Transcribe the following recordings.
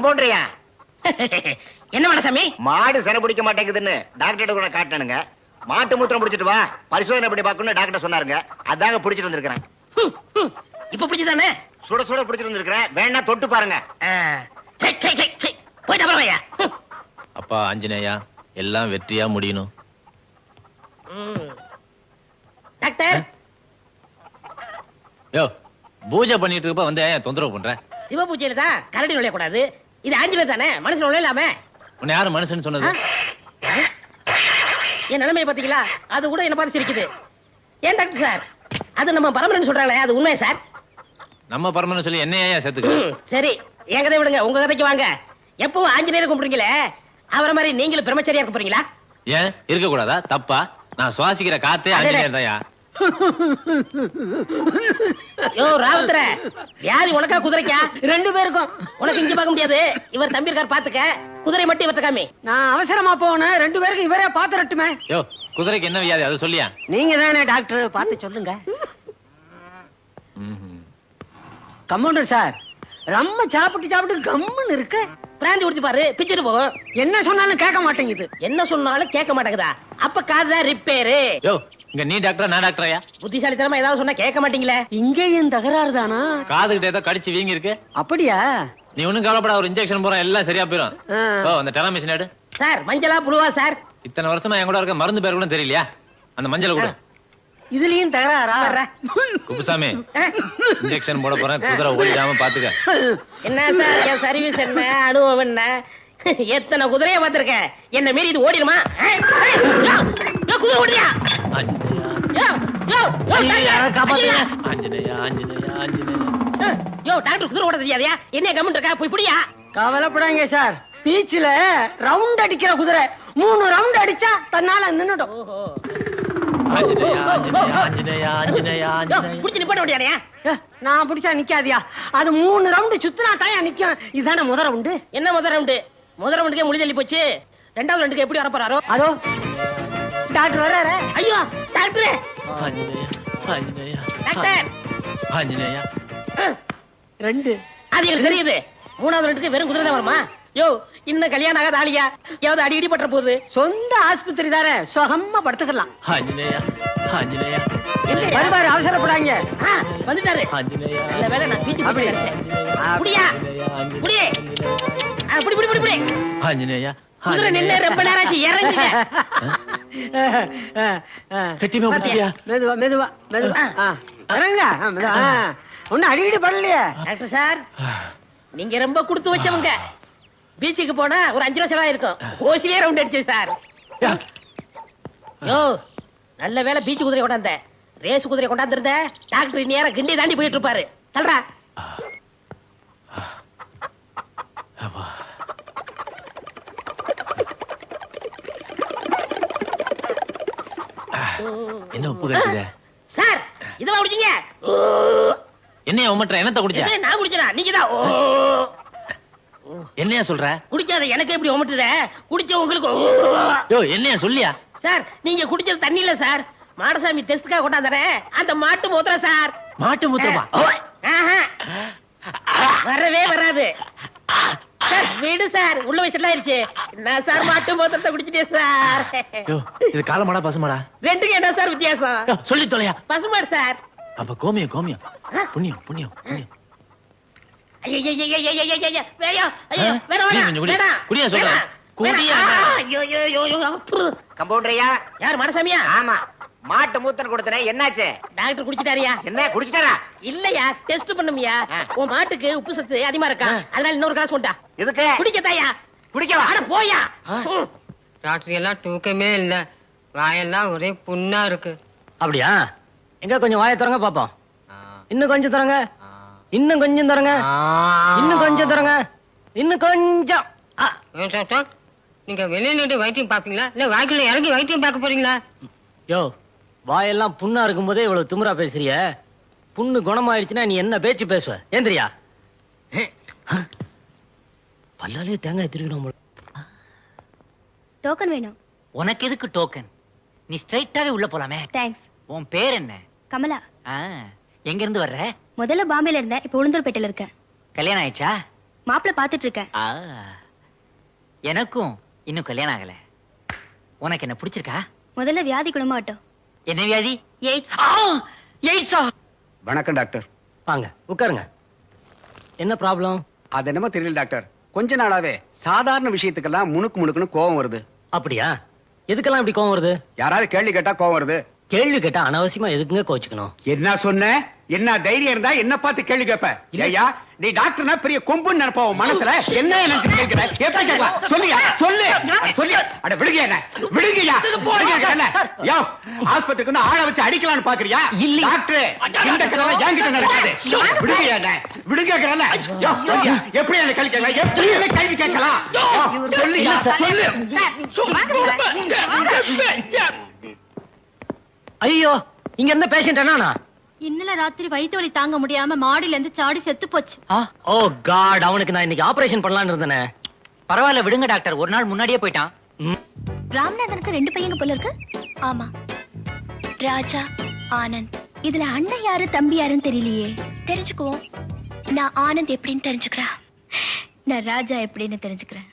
கம்பவுண்டரியா? என்ன மனசாமி? மாடு சனை பிடிக்க மாட்டேங்குதுன்னு டாக்டர் கூட காட்டணுங்க. மாட்டு மூத்திரம் பிடிச்சிட்டு வா, பரிசோதனை பண்ணி பார்க்கணும்னு டாக்டர் சொன்னாருங்க. அதாங்க பிடிச்சிட்டு வந்திருக்கிறேன். இப்ப பிடிச்சதானே? சுட சுட பிடிச்சிட்டு வந்திருக்கிறேன். வேணா தொட்டு பாருங்க. போயிட்டு அப்புறம் அப்பா ஆஞ்சநேயா, எல்லாம் வெற்றியா முடியணும். டாக்டர், யோ பூஜை பண்ணிட்டு இருப்ப வந்து தொந்தரவு பண்ற? சிவ பூஜையில தான் கரடி நுழைய கூடாது. இது ஆஞ்சநேயர் தானே, மனுஷன் நுழையலாமே. உன்னை யாரு மனுஷன் சொன்னது? என் நிலைமையை பாத்தீங்களா? அது கூட என்ன பார்த்து சிரிக்குது. ஏன் டாக்டர் சார், அது நம்ம பரமரன் சொல்றாங்களே, அது உண்மையா சார்? நம்ம பரமன்னு சொல்லி என்னையா சேர்த்துக்க? சரி, என் கதை விடுங்க, உங்க கதைக்கு வாங்க. எப்பவும் ஆஞ்சநேயர் கும்பிடுறீங்களே, அவரை மாதிரி நீங்களும் பிரம்மச்சரியா இருக்க போறீங்களா? ஏன் இருக்க கூடாதா? தப்பா? நான் சுவாசிக்கிற காத்தே ஆஞ்சநேயர் தான்யா. யோ ராவுத்தர, வியாதி உனக்கா குதிரைக்கா? ரெண்டு பேருக்கும். உனக்கு இங்க பார்க்க முடியாது, இவர் தம்பி இருக்கார் பாத்துக்க. குதிரை மட்டும் இவர்த்த காமி. நான் அவசரமா போனேன், ரெண்டு பேருக்கு இவரே பாத்துறட்டுமே. யோ குதிரைக்கு என்ன வியாதி அது சொல்லியா? நீங்க தானே டாக்டர், பார்த்து சொல்லுங்க. கம்பவுண்டர் சார், ரொம்ப சாப்பிட்டு கம்முன்னு இருக்கு. பிராந்தி குடிச்சு பாரு, பிச்சுட்டு போகும். என்ன சொன்னாலும் கேட்க மாட்டேங்குது. என்ன சொன்னாலும் கேட்க மாட்டேங்குதா? அப்ப காதுதான் ரிப்பேரு. யோ இங்க நீ டாக்டரா நான் டாக்டரையா? புத்திசாலித்தனமா ஏதாவது சொன்னா கேட்க மாட்டீங்களே. இங்கேயும் தகராறு தானா? காதுகிட்ட ஏதோ கடிச்சு வீங்கி இருக்கு. அப்படியா? நீ ஒண்ணும் கவலைப்பட, ஒரு இன்ஜெக்ஷன் போறோம், எல்லாம் சரியா போயிடும். ஓ அந்த டெலாமிஷன் எடு. சார் மஞ்சளா புழுவா சார்? இத்தனை வருஷமா என் கூட இருக்க மருந்து பேர் கூட தெரியலையா? அந்த மஞ்சள் கூட. இதுலயும் தகராறா? குப்புசாமி, இன்ஜெக்ஷன் போட போறேன், குதிரை ஓடிடாம பாத்துக்க. என்ன சார் என் சர்வீஸ், என்ன அனுபவம், என்ன எத்தனை குதிரைய பாத்திருக்க, என்ன மீறி இது ஓடிடுமா? குதிரை ஓடியா? டாக்டர் குதிரை ஓட தெரியாதியா? என்ன கமெண்ட் இருக்கா? போய் புடியா. கவலைப்படாங்க சார், பீச்ல ரவுண்ட் அடிக்கிற குதிரை 3 ரவுண்ட் அடிச்சா தன்னால நின்னுடும். நான் பிடிச்சா நிக்காதியா? அது 3 ரவுண்ட் சுத்தினா தாயா நிக்கும். இதுதானே முத ரவுண்டு. என்ன முத ரவுண்டு? முத ரவுண்டுக்கே முடி தள்ளி போச்சு. ரெண்டாவது ரவுண்டுக்கு எப்படி வர போறாரோ? அதோ டாக்டர் வர்றாரு. ஐயோ டாக்டர், டாக்டர் ஆஞ்சநேயா. 2 அது எனக்கு தெரியுது. 3வது ரவுண்டுக்கு வெறும் குதிரை தான் வருமா? யோ இன்னும் கல்யாணம் ஆகாத ஆளியா? ஏதாவது அடி பற்ற போகுது. சொந்த ஆஸ்பத்திரி தானே, சுகமா படுத்துக்கலாம். ஆஞ்சநேயா ஆஞ்சநேயா. வருவாரு, அவசரப்படாங்க. வந்துட்டாரு. நல்ல வேலை நான் பீச்சு புடியா. புடியே. புடி புடி புடி புடி. ஆஞ்சநேயா. குதிரை நின்னு ரொம்ப நேரம் ஆச்சு, இறங்குங்க. கெட்டிமா புடிச்சியா? மெதுவா மெதுவா மெதுவா இறங்க. ஒன்னும் அடிக்கடி படலையே. டாக்டர் சார், நீங்க ரொம்ப கொடுத்து வச்சவங்க. பீச்சுக்கு போனா ஒரு 5 ரூபா செலவா இருக்கும். ஓசிலே ரவுண்ட் அடிச்சு சார். யோ நல்ல வேலை பீச்சு குதிரை கொண்டாந்த. ரேஸ் குதிரை கொண்டாந்துருந்த டாக்டர் நேரம் கிண்டி தாண்டி போயிட்டு இருப்பாரு. தல்றா. என்ன உப்பு கட்டுது சார்? இதவா குடிச்சீங்க? என்னையா உமட்ற? என்னத்த குடிச்ச? நான் குடிச்சனா? நீங்க தான் என்னையா சொல்ற? குடிக்காத எனக்கு எப்படி உமட்டுற? குடிச்ச உங்களுக்கு. யோ என்னையா சொல்லியா? சார் நீங்க குடிச்சது தண்ணி இல்ல சார், மாடசாமி டெஸ்ட்காக கொண்டாந்தறே அந்த மாட்டு மூத்திரம் சார். மாட்டு மூத்திரமா? வரவே வராது சார். வீடு சார், உள்ள வயசுல ஆயிருச்சு. என்ன சார் மாட்டு மூத்திரத்தை குடிச்சிட்டே சார்? இது காலமாடா பசுமாடா? ரெண்டுக்கு என்ன சார் வித்தியாசம்? சொல்லி தொலையா. பசுமாடு சார். அப்ப கோமியம் கோமியம். புண்ணியம் புண்ணியம் புண்ணியம். கம்பவுண்டரியா? யார் மனசாமியா? ஆமா, மாட்டு மூத்தன் கொடுத்தனே, என்னாச்சு? டாக்டர் குடிச்சிட்டாரியா? என்ன குடிச்சிட்டாரா? இல்லையா, டெஸ்ட் பண்ணுமியா. உன் மாட்டுக்கு உப்பு சத்து அதிகமா இருக்கா, அதனால இன்னொரு கிளாஸ் கொண்டா. எதுக்கு? குடிக்கத்தாயா? குடிக்கவா? அட போயா. ராத்திரி எல்லாம் தூக்கமே இல்ல, வாயெல்லாம் ஒரே புண்ணா இருக்கு. அப்படியா? எங்க கொஞ்சம் வாயை திறங்க பாப்போம். இன்னும் கொஞ்சம் திறங்க. இன்னும் கொஞ்சம் திறங்க. இன்னும் கொஞ்சம் திறங்க. இன்னும் கொஞ்சம். டாக்டர், நீங்க வெளியில நின்று வைத்தியம் பாப்பீங்களா இல்ல வாய்க்குள்ள இறங்கி வைத்தியம் பார்க்க போறீங்களா? யோ வாயெல்லாம் புண்ணா இருக்கும் போதே இவ்வளவு திமிரா பேசுறிய. புண்ணு குணமாயிடுச்சுன்னா நீ என்ன பேச்சு பேசுவ? ஏந்திரியா. பல்லாலே தேங்காய் திருக்கணும். டோக்கன் வேணும். உனக்கு எதுக்கு டோக்கன்? நீ ஸ்ட்ரைட்டாவே உள்ள போலாமே. தேங்க்ஸ். உன் பேர் என்ன? கமலா. எங்க இருந்து வர்ற? முதல்ல பாம்பேல இருந்தேன், இப்ப உளுந்தூர்பேட்டையில இருக்கேன். கல்யாணம் ஆயிடுச்சா? மாப்பிள்ள பாத்துட்டு இருக்கேன். எனக்கும் இன்னும் கல்யாணம் ஆகல. உனக்கு என்ன பிடிச்சிருக்கா? முதல்ல வியாதி குணமாகட்டும். என்ன வியாதி? எய்ட்ஸ். எய்ட்ஸா? வணக்கம் டாக்டர். வாங்க உட்காருங்க. என்ன ப்ராப்ளம்? அது என்னமோ தெரியல டாக்டர், கொஞ்ச நாளாவே சாதாரண விஷயத்துக்கெல்லாம் முணுக்குன்னு கோவம் வருது. அப்படியா? எதுக்கெல்லாம் இப்படி கோவம் வருது? யாராவது கேள்வி கேட்டா கோவம் வருது. கேள்வி கேட்டா அனாவசியமா எதுக்குங்க கோச்சுக்கணும்? என்ன சொன்ன? என்ன தைரியம் இருந்தா என்ன பார்த்து கேள்வி கேட்ப? ஐயா, நீ டாக்டர்னா பெரிய கொம்புன்னு நினைப்ப உன் மனசுல. என்ன நினைச்சு கேட்கிற? எப்படி கேட்கலாம்? சொல்லியா? சொல்லு. சொல்லி அட விடுங்க, என்ன விடுங்கயா? யோ, ஆஸ்பத்திரிக்கு வந்து ஆளை வச்சு அடிக்கலாம்னு பாக்குறியா? இல்ல டாக்டர், இந்த கதை என்கிட்ட நடக்காது. விடுங்கயா, என்ன விடுங்கறல. யோ, சொல்லியா? எப்படி என்ன கேள்வி கேட்கலாம்? எப்படி என்ன கேள்வி கேட்கலாம்? சொல்லியா? சொல்லு. ஐயோ, இங்க இருந்த பேஷண்ட் என்னன்னா? இன்னல ராத்திரி வயிற்று வலி தாங்க முடியாம மாடியில இருந்து சாடி செத்து போச்சு. ஓ காட், அவனுக்கு நான் இன்னைக்கு ஆபரேஷன் பண்ணலாம்னு இருந்தேனே. பரவாயில்ல விடுங்க டாக்டர், ஒரு நாள் முன்னாடியே போயிட்டான். ராமநாதனுக்கு 2 பையங்க போல இருக்கு. ஆமா, ராஜா, ஆனந்த். இதுல அண்ணன் யாரு தம்பி யாருன்னு தெரியலையே. தெரிஞ்சுக்குவோம். நான் ஆனந்த் எப்படின்னு தெரிஞ்சுக்கிறேன். நான் ராஜா எப்படின்னு தெரிஞ்சுக்கிறேன்.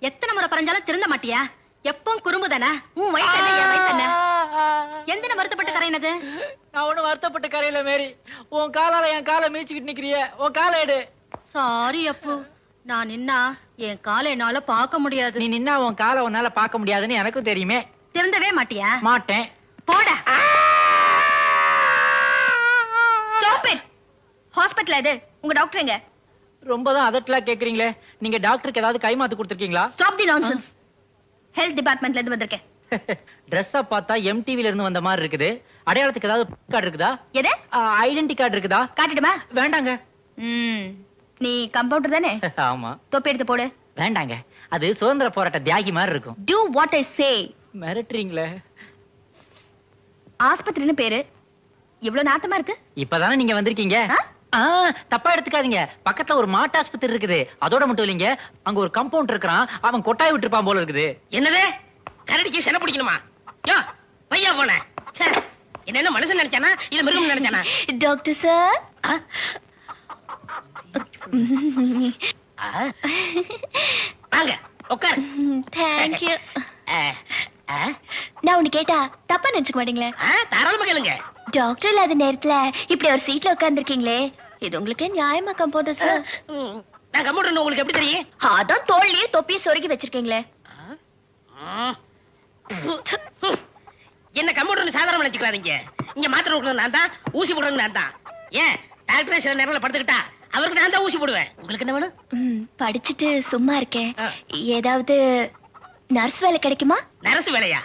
எத்தனை முறை பறஞ்சாலும் திருந்த மாட்டியா? எப்பவும் குறும்புதானே? உன் வயசு என்ன, என் வயசு என்ன? எந்த வருத்தப்பட்ட கரையினது? நான் ஒண்ணு வருத்தப்பட்ட கரையில மேரி. உன் காலால என் காலை மீச்சுக்கிட்டு நிக்கிறிய. உன் காலை எடு. சாரி அப்பு, நான் நின்னா என் காலை என்னால பார்க்க முடியாது. நீ நின்னா உன் காலை உன்னால பார்க்க முடியாதுன்னு எனக்கும் தெரியுமே. திருந்தவே மாட்டியா? மாட்டேன். போடா. Stop it. ஹாஸ்பிடல் இது. உங்க டாக்டர் எங்க? ரொம்ப தான் அதட்டலாம் கேக்குறீங்களே. நீங்க டாக்டருக்கு ஏதாவது கைமாத்து கொடுத்திருக்கீங்களா? Stop the nonsense. ஹெல்த் டிபார்ட்மெண்ட்ல இருந்து வந்திருக்கேன். Dress-அ பார்த்தா MTVல இருந்து வந்த மாதிரி இருக்குது. அடையாளத்துக்கு ஏதாவது கார்டு இருக்குதா? எது? ஐடென்டி கார்டு இருக்குதா? காட்டிடுமா? வேண்டாங்க. நீ கம்பவுண்டர் தானே? ஆமா. தொப்பி எடுத்து போடு. வேண்டாங்க, அது சுதந்திர போராட்ட தியாகி மாதிரி இருக்கும். Do what I say. மிரட்டுறீங்களே. ஆஸ்பத்திரின்னு பேரு. இவ்வளவு நாத்தமா இருக்கு. இப்பதானே நீங்க வந்திருக்கீங்க. தப்பா எடுத்துக்காதீங்க. பக்கத்துல ஒரு மாட்டு ஆஸ்பத்திரி இருக்குது. அதோட மட்டும் இல்லைங்க, அங்க ஒரு கம்பவுண்ட் இருக்கிறான். அவன் கொட்டாய் விட்டுருப்பான் போல இருக்குது. என்னது? கரடிக்கு சென பிடிக்கணுமா? யோ, பையா போன. என்ன மனுஷன் நினைச்சானா இல்ல மிருகம் நினைச்சானா? Doctor sir. வாங்க உட்கார். Thank you. நான் உன்னை கேட்டா தப்பா நினைச்சுக்க மாட்டீங்களே? தாராளமா கேளுங்க. டாக்டர் இல்லாத நேரத்துல இப்படி ஒரு சீட்ல உட்கார்ந்துருக்கீங்களே, இது உங்களுக்கு நியாயமா கம்பவுண்டர் சார்? நான் கம்பவுண்டர் உங்களுக்கு எப்படி தெரியும்? அதான் தோல்லையே தொப்பி சொருகி வச்சிருக்கீங்களே. என்ன கம்பவுண்டர் சாதாரண நினைச்சுக்காதீங்க. இங்க மாத்திரை கொடுக்கணும் நான் தான், ஊசி போடுறது நான் தான். ஏன் டாக்டர் சில நேரத்துல படுத்துக்கிட்டா அவருக்கு நான் தான் ஊசி போடுவேன். உங்களுக்கு என்ன வேணும்? படிச்சுட்டு சும்மா இருக்கேன், ஏதாவது நர்ஸ் வேலை கிடைக்குமா? நர்ஸ் வேலையா?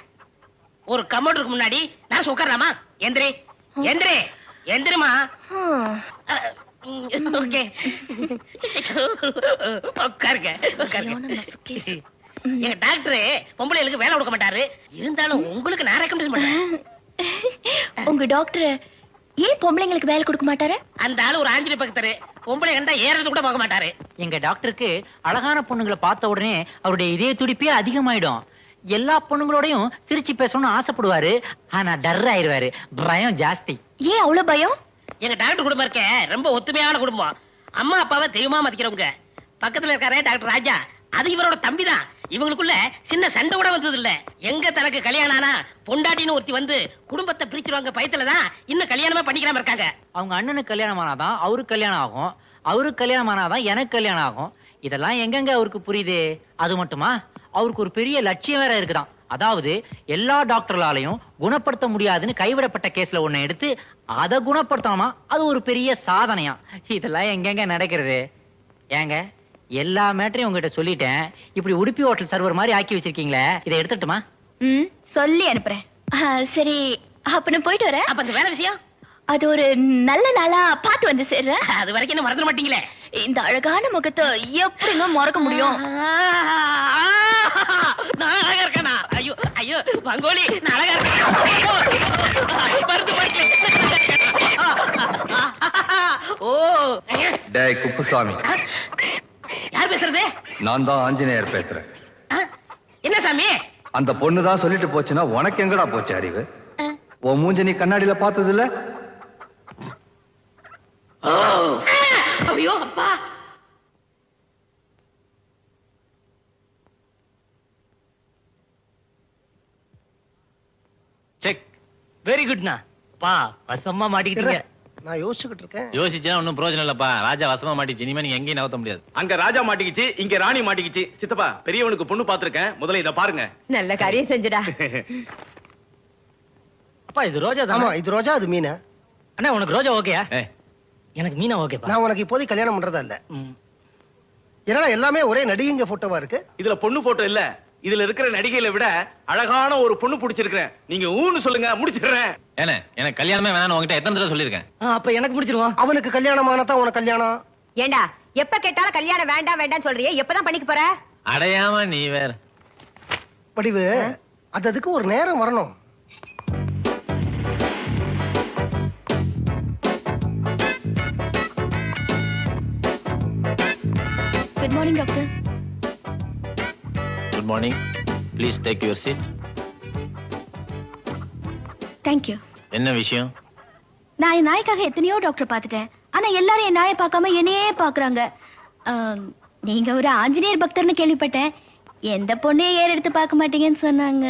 ஒரு கம்பவுண்டருக்கு முன்னாடி நர்ஸ் உட்காரலாமா? எந்திரி எந்திரி எந்திரிமா. ஓகே, உட்காருங்க உட்காருங்க. எங்க டாக்டர் பொம்பளைகளுக்கு வேலை கொடுக்க மாட்டாரு. இருந்தாலும் உங்களுக்கு நான் ரெக்கமெண்ட் பண்றேன். உங்க டாக்டர் ஏன் பொம்பளைங்களுக்கு வேலை கொடுக்க மாட்டாரு? அந்த ஆளு ஒரு ஆஞ்சலி பக்தர். பொம்பளை கண்டா ஏறது கூட பார்க்க மாட்டாரு. எங்க டாக்டருக்கு அழகான பொண்ணுங்களை பார்த்த உடனே அவருடைய இதய துடிப்பே அதிகமாயிடும். எல்லா பொண்ணுங்களோடையும் சிரிச்சு பேசணும்னு ஆசைப்படுவாரு. ஆனா டர் ஆயிருவாரு. பயம் ஜாஸ்தி. ஏன் அவ்வளவு பயம்? எங்க டாக்டர் குடும்பம் இருக்க ரொம்ப ஒத்துமையான குடும்பம். அம்மா அப்பாவை தெய்வமா மதிக்கிறவங்க. பக்கத்துல இருக்காரே டாக்டர் ராஜா, அது இவரோட தம்பி தான். இவங்களுக்குள்ள சின்ன சண்டை கூட வந்தது இல்ல. எங்க தனக்கு கல்யாணம் ஆனா பொண்டாட்டின்னு ஒருத்தி வந்து குடும்பத்தை பிரிச்சிருவாங்க பயத்துலதான் இன்னும் கல்யாணமே பண்ணிக்காம இருக்காங்க. அவங்க அண்ணனுக்கு கல்யாணம் ஆனாதான் அவருக்கு கல்யாணம் ஆகும். அவருக்கு கல்யாணம் ஆனாதான் எனக்கு கல்யாணம் ஆகும். இதெல்லாம் எங்கெங்க அவருக்கு புரியுது? அது மட்டுமா, அவருக்கு ஒரு பெரிய லட்சியம் வேற இருக்குதான். அதாவது எல்லா டாக்டர்களாலையும் குணப்படுத்த முடியாதுன்னு கைவிடப்பட்ட கேஸ்ல ஒண்ணு எடுத்து அதை குணப்படுத்தணுமா, அது ஒரு பெரிய சாதனையா. இதெல்லாம் எங்கெங்க நடக்கிறது? ஏங்க, எல்லா மேட்டரையும் உங்ககிட்ட சொல்லிட்டேன். இப்படி உடுப்பி ஹோட்டல் சர்வர் மாதிரி ஆக்கி வச்சிருக்கீங்களே, இதை எடுத்துட்டுமா? சொல்லி அனுப்புறேன். சரி, அப்ப நான் போயிட்டு வரேன். அப்ப அந்த வேலை விஷயம் அது ஒரு நல்ல நாளா பார்த்து வந்து சேர்றேன். அது வரைக்கும் என்ன மறந்துட மாட்டீங்களே. இந்த அழகான முகத்தை எப்படிங்க மறக்க முடியும்? நான் அழகா இருக்கேனா? ஐயோ ஐயோ பங்கோலி, நான் அழகா இருக்கேன். மருந்து போயிட்டு. ஓ டேய் குப்புசாமி, யார் பேசுறது? நான் தான் ஆஞ்சநேயர் பேசுறேன். என்ன சாமி? அந்த பொண்ணு தான் சொல்லிட்டு போச்சுன்னா உனக்கு எங்கடா போச்சு அறிவு? உன் மூஞ்ச நீ கண்ணாடியில பார்த்தது இல்ல? ஐயோ அப்பா. செக். வெரி குட்னா. பா வசமா மாட்டிக்கிட்டீங்க. நான் யோசிச்சுக்கிட்டு இருக்கேன். யோசிச்சா ஒன்னும் பிரயோஜனம் இல்லப்பா. ராஜா வசமா மாட்டிச்சு. இனிமே நீங்க எங்கேயும் நகர்த்த முடியாது. அங்க ராஜா மாட்டிக்கிச்சு, இங்க ராணி மாட்டிக்கிச்சு. சித்தப்பா, பெரியவனுக்கு பொண்ணு பாத்துருக்கேன், முதல்ல இத பாருங்க. நல்ல காரியம் செஞ்சுடா. அப்பா இது ரோஜா ஆமா, தான். இது ரோஜா, அது மீனா. அண்ணா உனக்கு ரோஜா ஓகேயா? ஏய், எனக்கு மீனா ஓகேப்பா. நான் உனக்கு இப்போதைக்கு கல்யாணம் பண்றதா இல்ல. ஏன்னா எல்லாமே ஒரே நடிகைங்க போட்டோவா இருக்கு. இதுல பொண்ணு போட்டோ இல்ல, இதுல இருக்கிற நடிகைகளை விட அழகான ஒரு பொண்ணு பிடிச்சிருக்கிறேன். நீங்க ஊன்னு சொல்லுங்க, முடிச்சிடுறேன். ஏன்னா எனக்கு கல்யாணமே வேணாம்னு உங்ககிட்ட எத்தனை தடவை சொல்லியிருக்கேன். அப்ப எனக்கு பிடிச்சிருவோம். அவனுக்கு கல்யாணம் ஆனதான் உனக்கு கல்யாணம். ஏண்டா எப்ப கேட்டாலும் கல்யாணம் வேண்டாம் வேண்டாம் சொல்றியே, எப்பதான் பண்ணிக்க போற? அடையாம நீ வேற. படிவு, அதுக்கு ஒரு நேரம் வரணும். Good morning doctor. Good morning. Please take your seat. Thank you. என்ன விஷயம்? நான் என் நாய்க்காக எத்தனையோ டாக்டர் பார்த்துட்டேன். ஆனா எல்லாரும் என் நாயை பார்க்காம என்னையே பாக்குறாங்க. நீங்க ஒரு ஆஞ்சநேயர் பக்தர்னு கேள்விப்பட்டேன். எந்த பொண்ணையும் ஏற எடுத்து பார்க்க மாட்டீங்கன்னு சொன்னாங்க.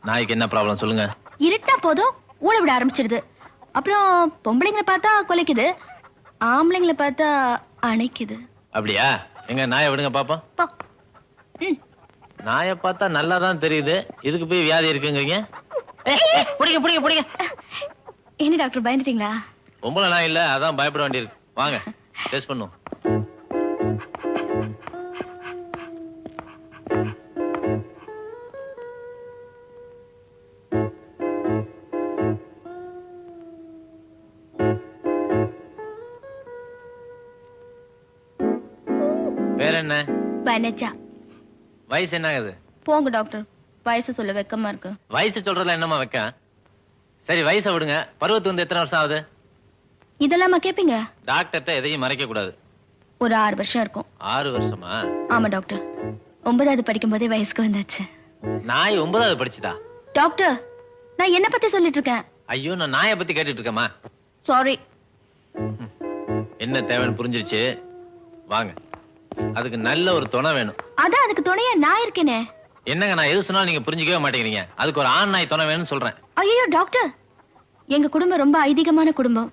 நாய்க்கு என்ன ப்ராப்ளம் சொல்லுங்க. இருட்டா போதும் ஊழ விட ஆரம்பிச்சிடுது. அப்புறம் பொம்பளைங்களை பார்த்தா குலைக்குது, ஆம்பளைங்களை பார்த்தா அணைக்குது. அப்படியா? எங்க நாயை விடுங்க பாப்போம். பா. நாயை பார்த்தா நல்லா தான் தெரியுது, இதுக்கு போய் வியாதி இருக்குங்கிறீங்க. புடிங்க புடிங்க புடிங்க. என்ன டாக்டர் பயந்துட்டீங்களா? பொம்பளை நாய் இல்ல, அதான் பயப்பட வேண்டியிருக்கு. வாங்க டெஸ்ட் பண்ணுவோம். வேற என்ன? வனஜா. வயசு என்ன ஆகுது? போங்க டாக்டர், வயசு சொல்ல வெக்கமா இருக்கு. வயசு சொல்றதுல என்னமா வைக்க? சரி வயசை விடுங்க. பருவத்துக்கு வந்து எத்தனை வருஷம் ஆகுது? இதெல்லாமா கேப்பீங்க? டாக்டர்கிட்ட எதையும் மறைக்க கூடாது. ஒரு 6 வருஷம் இருக்கும். 6 வருஷமா? ஆமா டாக்டர், 9வது படிக்கும் போதே வயசுக்கு வந்தாச்சு. நாய் 9வது படிச்சுதா? டாக்டர், நான் என்ன பத்தி சொல்லிட்டு இருக்கேன்? ஐயோ, நான் நாயை பத்தி கேட்டுட்டு இருக்கேமா. சாரி. என்ன தேவைன்னு புரிஞ்சிருச்சு. வாங்க. அதுக்கு நல்ல ஒரு துணை வேணும். அதான் அதுக்கு துணையா நான் இருக்கேனே. என்னங்க, நான் எது சொன்னாலும் நீங்க புரிஞ்சுக்கவே மாட்டேங்கிறீங்க. அதுக்கு ஒரு ஆண் நாய் துணை வேணும்னு சொல்றேன். ஐயோ டாக்டர், எங்க குடும்பம் ரொம்ப ஐதீகமான குடும்பம்.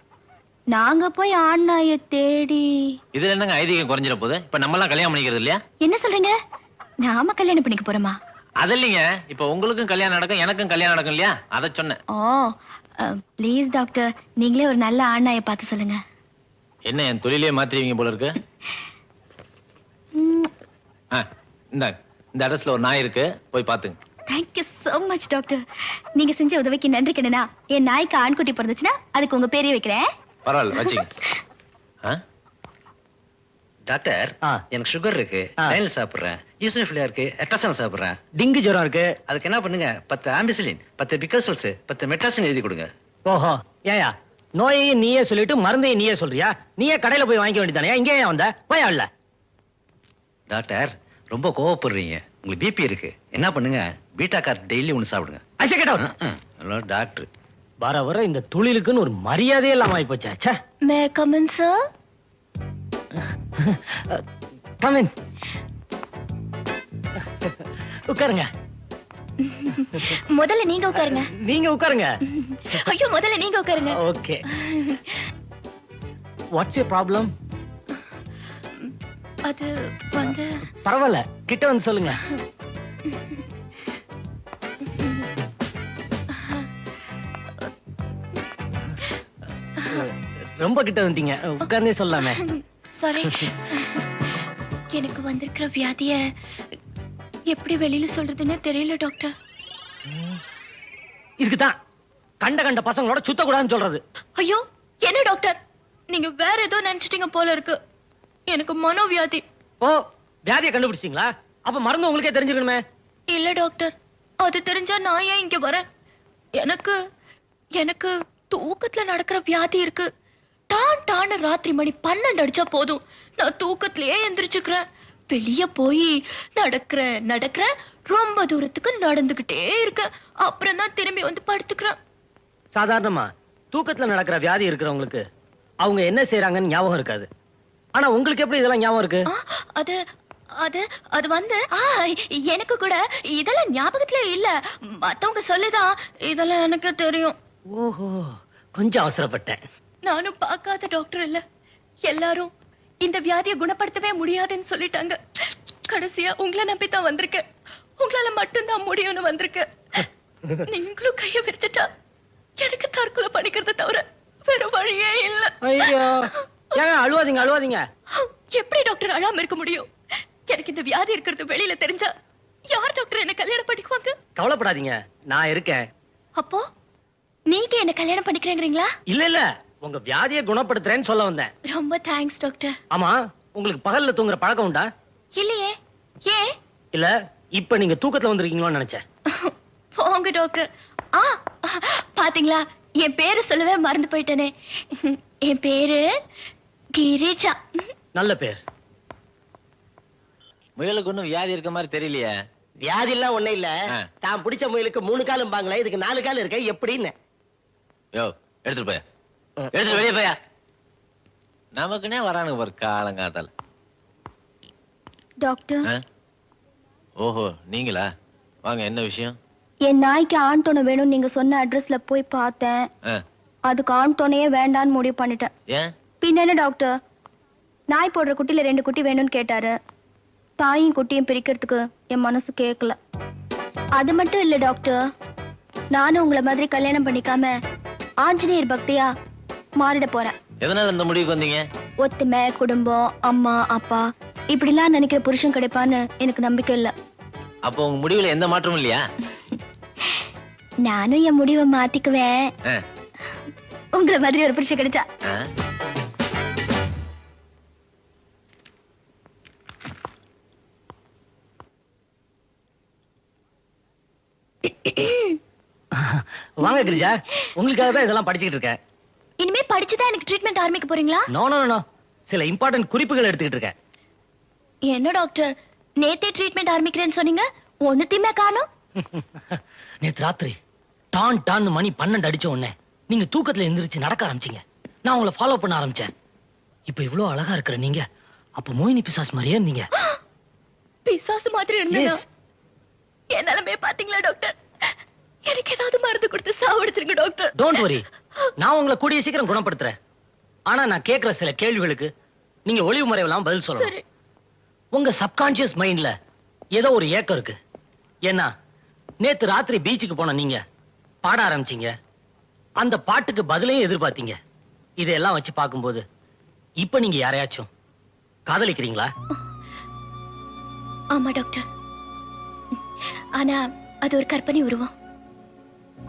நாங்க போய் ஆண் நாயை தேடி. இதுல என்னங்க ஐதீகம் குறைஞ்சிட போகுது? இப்ப நம்ம எல்லாம் கல்யாணம் பண்ணிக்கிறது இல்லையா? என்ன சொல்றீங்க? நாம கல்யாணம் பண்ணிக்க போறோமா? அது இல்லைங்க, இப்ப உங்களுக்கும் கல்யாணம் நடக்கும், எனக்கும் கல்யாணம் நடக்கும் இல்லையா, அத சொன்னேன். ஓ ப்ளீஸ் டாக்டர், நீங்களே ஒரு நல்ல ஆண் நாயை பார்த்து சொல்லுங்க. என்ன என் தொழிலே மாத்திருவீங்க போல இருக்கு. இந்த அட்ரஸ்ல ஒரு நாய் இருக்கு, போய் பாத்துங்க. Thank you so much doctor. நீங்க செஞ்ச உதவிக்கு நன்றி கிடனா. என் நாய்க்கு ஆண்குட்டி பிறந்துச்சுன்னா அதுக்கு உங்க பேரே வைக்கிறேன். பரவாயில்ல, வச்சுங்க. டாக்டர், எனக்கு சுகர் இருக்கு, டைல் சாப்பிடுறேன், ஈசோஃபிலியா இருக்கு, எட்ரசன் சாப்பிடுறேன், டிங்கு ஜுரம் இருக்கு. அதுக்கு என்ன பண்ணுங்க, 10 ஆம்பிசிலின், 10 பிகாசல்ஸ், 10 மெட்ராசின் எழுதி கொடுங்க. ஓஹோ, ஏயா நோயையும் நீயே சொல்லிட்டு மருந்தையும் நீயே சொல்றியா? நீயே கடையில போய் வாங்கிக்க வேண்டியதானே, இங்கே ஏன் வந்த? போயா இல்ல. டாக்டர், ரொம்ப கோவப்படுறீங்க, உங்களுக்கு பிபி இருக்கு. என்ன பண்ணுங்க, பீட்டா கார் டெய்லி ஒன்று சாப்பிடுங்க. ஹலோ டாக்டர், வர வர இந்த தொழிலுக்குன்னு ஒரு மரியாதையே இல்லாம ஆகி போச்சா. May come in sir? Come in. உட்காருங்க. முதல்ல நீங்க உட்காருங்க. நீங்க உட்காருங்க. ஐயோ, முதல்ல நீங்க உட்காருங்க. ஓகே. What's your problem? அது வந்து பரவாயில்ல, கிட்ட வந்து சொல்லுங்க. ரொம்ப கிட்ட வந்தீங்க, உட்கார்ந்தே சொல்லாமே. சாரி. எனக்கு வந்திருக்கிற வியாதிய எப்படி வெளியில சொல்றதுன்னு தெரியல டாக்டர். இதுக்குதான் கண்ட கண்ட பசங்களோட சுத்த கூடாதுன்னு சொல்றது. ஐயோ, என்ன டாக்டர், நீங்க வேற ஏதோ நினைச்சிட்டீங்க போல இருக்கு. எனக்கு மனோவியாதி. ஓ, வியாதியை கண்டுபிடிச்சீங்களா? அப்ப மருந்து உங்களுக்கே தெரிஞ்சுக்கணுமே. இல்ல டாக்டர், அது தெரிஞ்சா நான் ஏன் இங்க வரேன்? எனக்கு எனக்கு தூக்கத்துல நடக்கிற வியாதி இருக்கு. டான் ராத்திரி மணி 12 அடிச்சா போதும், நான் தூக்கத்திலேயே எந்திரிச்சுக்கிறேன். வெளிய போய் நடக்கிறேன், ரொம்ப தூரத்துக்கு நடந்துகிட்டே இருக்கேன். அப்புறம் தான் திரும்பி வந்து படுத்துக்கிறேன். சாதாரணமா தூக்கத்துல நடக்கிற வியாதி இருக்கிறவங்களுக்கு அவங்க என்ன செய்யறாங்கன்னு ஞாபகம் இருக்காது. ஆனா உங்களுக்கு எப்படி இதெல்லாம் ஞாபகம் இருக்கு? அது அது அது வந்து எனக்கு கூட இதெல்லாம் ஞாபகத்துல இல்ல. மத்தவங்க சொல்லிதான் இதெல்லாம் எனக்கு தெரியும். ஓஹோ, கொஞ்சம் அவசரப்பட்டேன். நானும் பார்க்காத டாக்டர் இல்ல. எல்லாரும் இந்த வியாதியை குணப்படுத்தவே முடியாதுன்னு சொல்லிட்டாங்க. கடைசியா உங்களை நம்பித்தான் வந்திருக்கேன். உங்களால மட்டும்தான் முடியும்னு வந்திருக்கேன். நீங்களும் கைய விரிச்சிட்டா எனக்கு தற்கொலை பண்ணிக்கிறத தவிர வேற வழியே இல்ல. ஐயோ, ஏங்க அழுவாதீங்க. எப்படி டாக்டர் அழாம இருக்க முடியும்? எனக்கு இந்த வியாதி இருக்கிறது வெளியில தெரிஞ்சா யார் டாக்டர் என்ன கல்யாணம் பண்ணிக்குவாங்க? கவலைப்படாதீங்க, நான் இருக்கேன். அப்போ நீங்க என்ன கல்யாணம் பண்ணிக்கிறீங்களா? இல்ல, உங்க வியாதியை குணப்படுத்துறேன்னு சொல்ல வந்தேன். ரொம்ப தேங்க்ஸ் டாக்டர். ஆமா, உங்களுக்கு பகல்ல தூங்குற பழக்கம் உண்டா? இல்லையே. ஏன்? இல்ல, இப்ப நீங்க தூக்கத்துல வந்திருக்கீங்களோன்னு நினைச்சேன். போங்க டாக்டர். பாத்தீங்களா, என் பேரு சொல்லவே மறந்து போயிட்டேனே. என் பேரு கிரிஜா. நல்ல பேர். முயலுக்கு ஒண்ணும் வியாதி இருக்க மாதிரி தெரியலையே. வியாதி எல்லாம் ஒண்ணு இல்ல. தான் பிடிச்ச முயலுக்கு 3 காலும் பாங்களே, இதுக்கு 4 கால் இருக்க எப்படின்னு. யோ, எடுத்துட்டு போயா, எடுத்துட்டு வெளியே போயா. நமக்குனே வரானுங்க ஒரு காலங்காத்தால. டாக்டர். ஓஹோ, நீங்களா? வாங்க, என்ன விஷயம்? என் நாய்க்கு ஆண் துணை வேணும் நீங்க சொன்ன அட்ரஸ்ல போய் பார்த்தேன். அதுக்கு ஆண் துணையே வேண்டான்னு முடிவு பண்ணிட்டேன். ஏன்? பின்ன என்ன டாக்டர், நாய் போடுற குட்டில 2 குட்டி வேணும்னு கேட்டாரு. தாயும் குட்டியும் பிரிக்கிறதுக்கு என் மனசு கேட்கல. அது மட்டும் இல்ல டாக்டர், நானும் உங்களை மாதிரி கல்யாணம் பண்ணிக்காம ஆஞ்சநேயர் பக்தியா மாறிட போறேன். எதனால இந்த முடிவுக்கு வந்தீங்க? ஒத்துமை, குடும்பம், அம்மா அப்பா இப்படிலாம் நினைக்கிற புருஷன் கிடைப்பான்னு எனக்கு நம்பிக்கை இல்ல. அப்போ உங்க முடிவுல எந்த மாற்றமும் இல்லையா? நானும் என் முடிவை மாத்திக்குவேன் உங்களை மாதிரி ஒரு புருஷன் கிடைச்சா. வாங்க கிரிஜா, உங்களுக்காக தான் இதெல்லாம் படிச்சுக்கிட்டு இருக்கேன். இனிமே படிச்சுதான் எனக்கு ட்ரீட்மெண்ட் ஆரம்பிக்க போறீங்களா? நோ, சில இம்பார்ட்டன்ட் குறிப்புகள் எடுத்துக்கிட்டு இருக்கேன். என்ன டாக்டர், நேத்தே ட்ரீட்மெண்ட் ஆரம்பிக்கிறேன்னு சொன்னீங்க, ஒண்ணுத்தையுமே காணோம். நேத்து ராத்திரி டான் மணி 12 அடிச்ச உடனே நீங்க தூக்கத்துல எந்திரிச்சு நடக்க ஆரம்பிச்சீங்க. நான் உங்களை ஃபாலோ பண்ண ஆரம்பிச்சேன். இப்ப இவ்வளவு அழகா இருக்கிற நீங்க அப்ப மோகினி பிசாசு மாதிரியே இருந்தீங்க. பிசாசு மாதிரி இருந்தீங்க? என் நிலைமைய பாத்தீங்களா டாக்டர்? எனக்கு ஏதாவது மருந்து கொடுத்து சாவடிச்சிருங்க டாக்டர். டோன்ட் வரி, நான் உங்களை கூடிய சீக்கிரம் குணப்படுத்துறேன். ஆனா நான் கேட்கிற சில கேள்விகளுக்கு நீங்க ஒளிவு மறைவெல்லாம் பதில் சொல்லணும். உங்க சப்கான்சியஸ் மைண்ட்ல ஏதோ ஒரு ஏக்கம் இருக்கு. ஏன்னா நேத்து ராத்திரி பீச்சுக்கு போன நீங்க பாட ஆரம்பிச்சீங்க. அந்த பாட்டுக்கு பதிலையும் எதிர்பார்த்தீங்க. இதெல்லாம் வச்சு பார்க்கும்போது இப்ப நீங்க யாரையாச்சும் காதலிக்கிறீங்களா? ஆமா டாக்டர், ஆனா அது ஒரு கற்பனை உருவம்.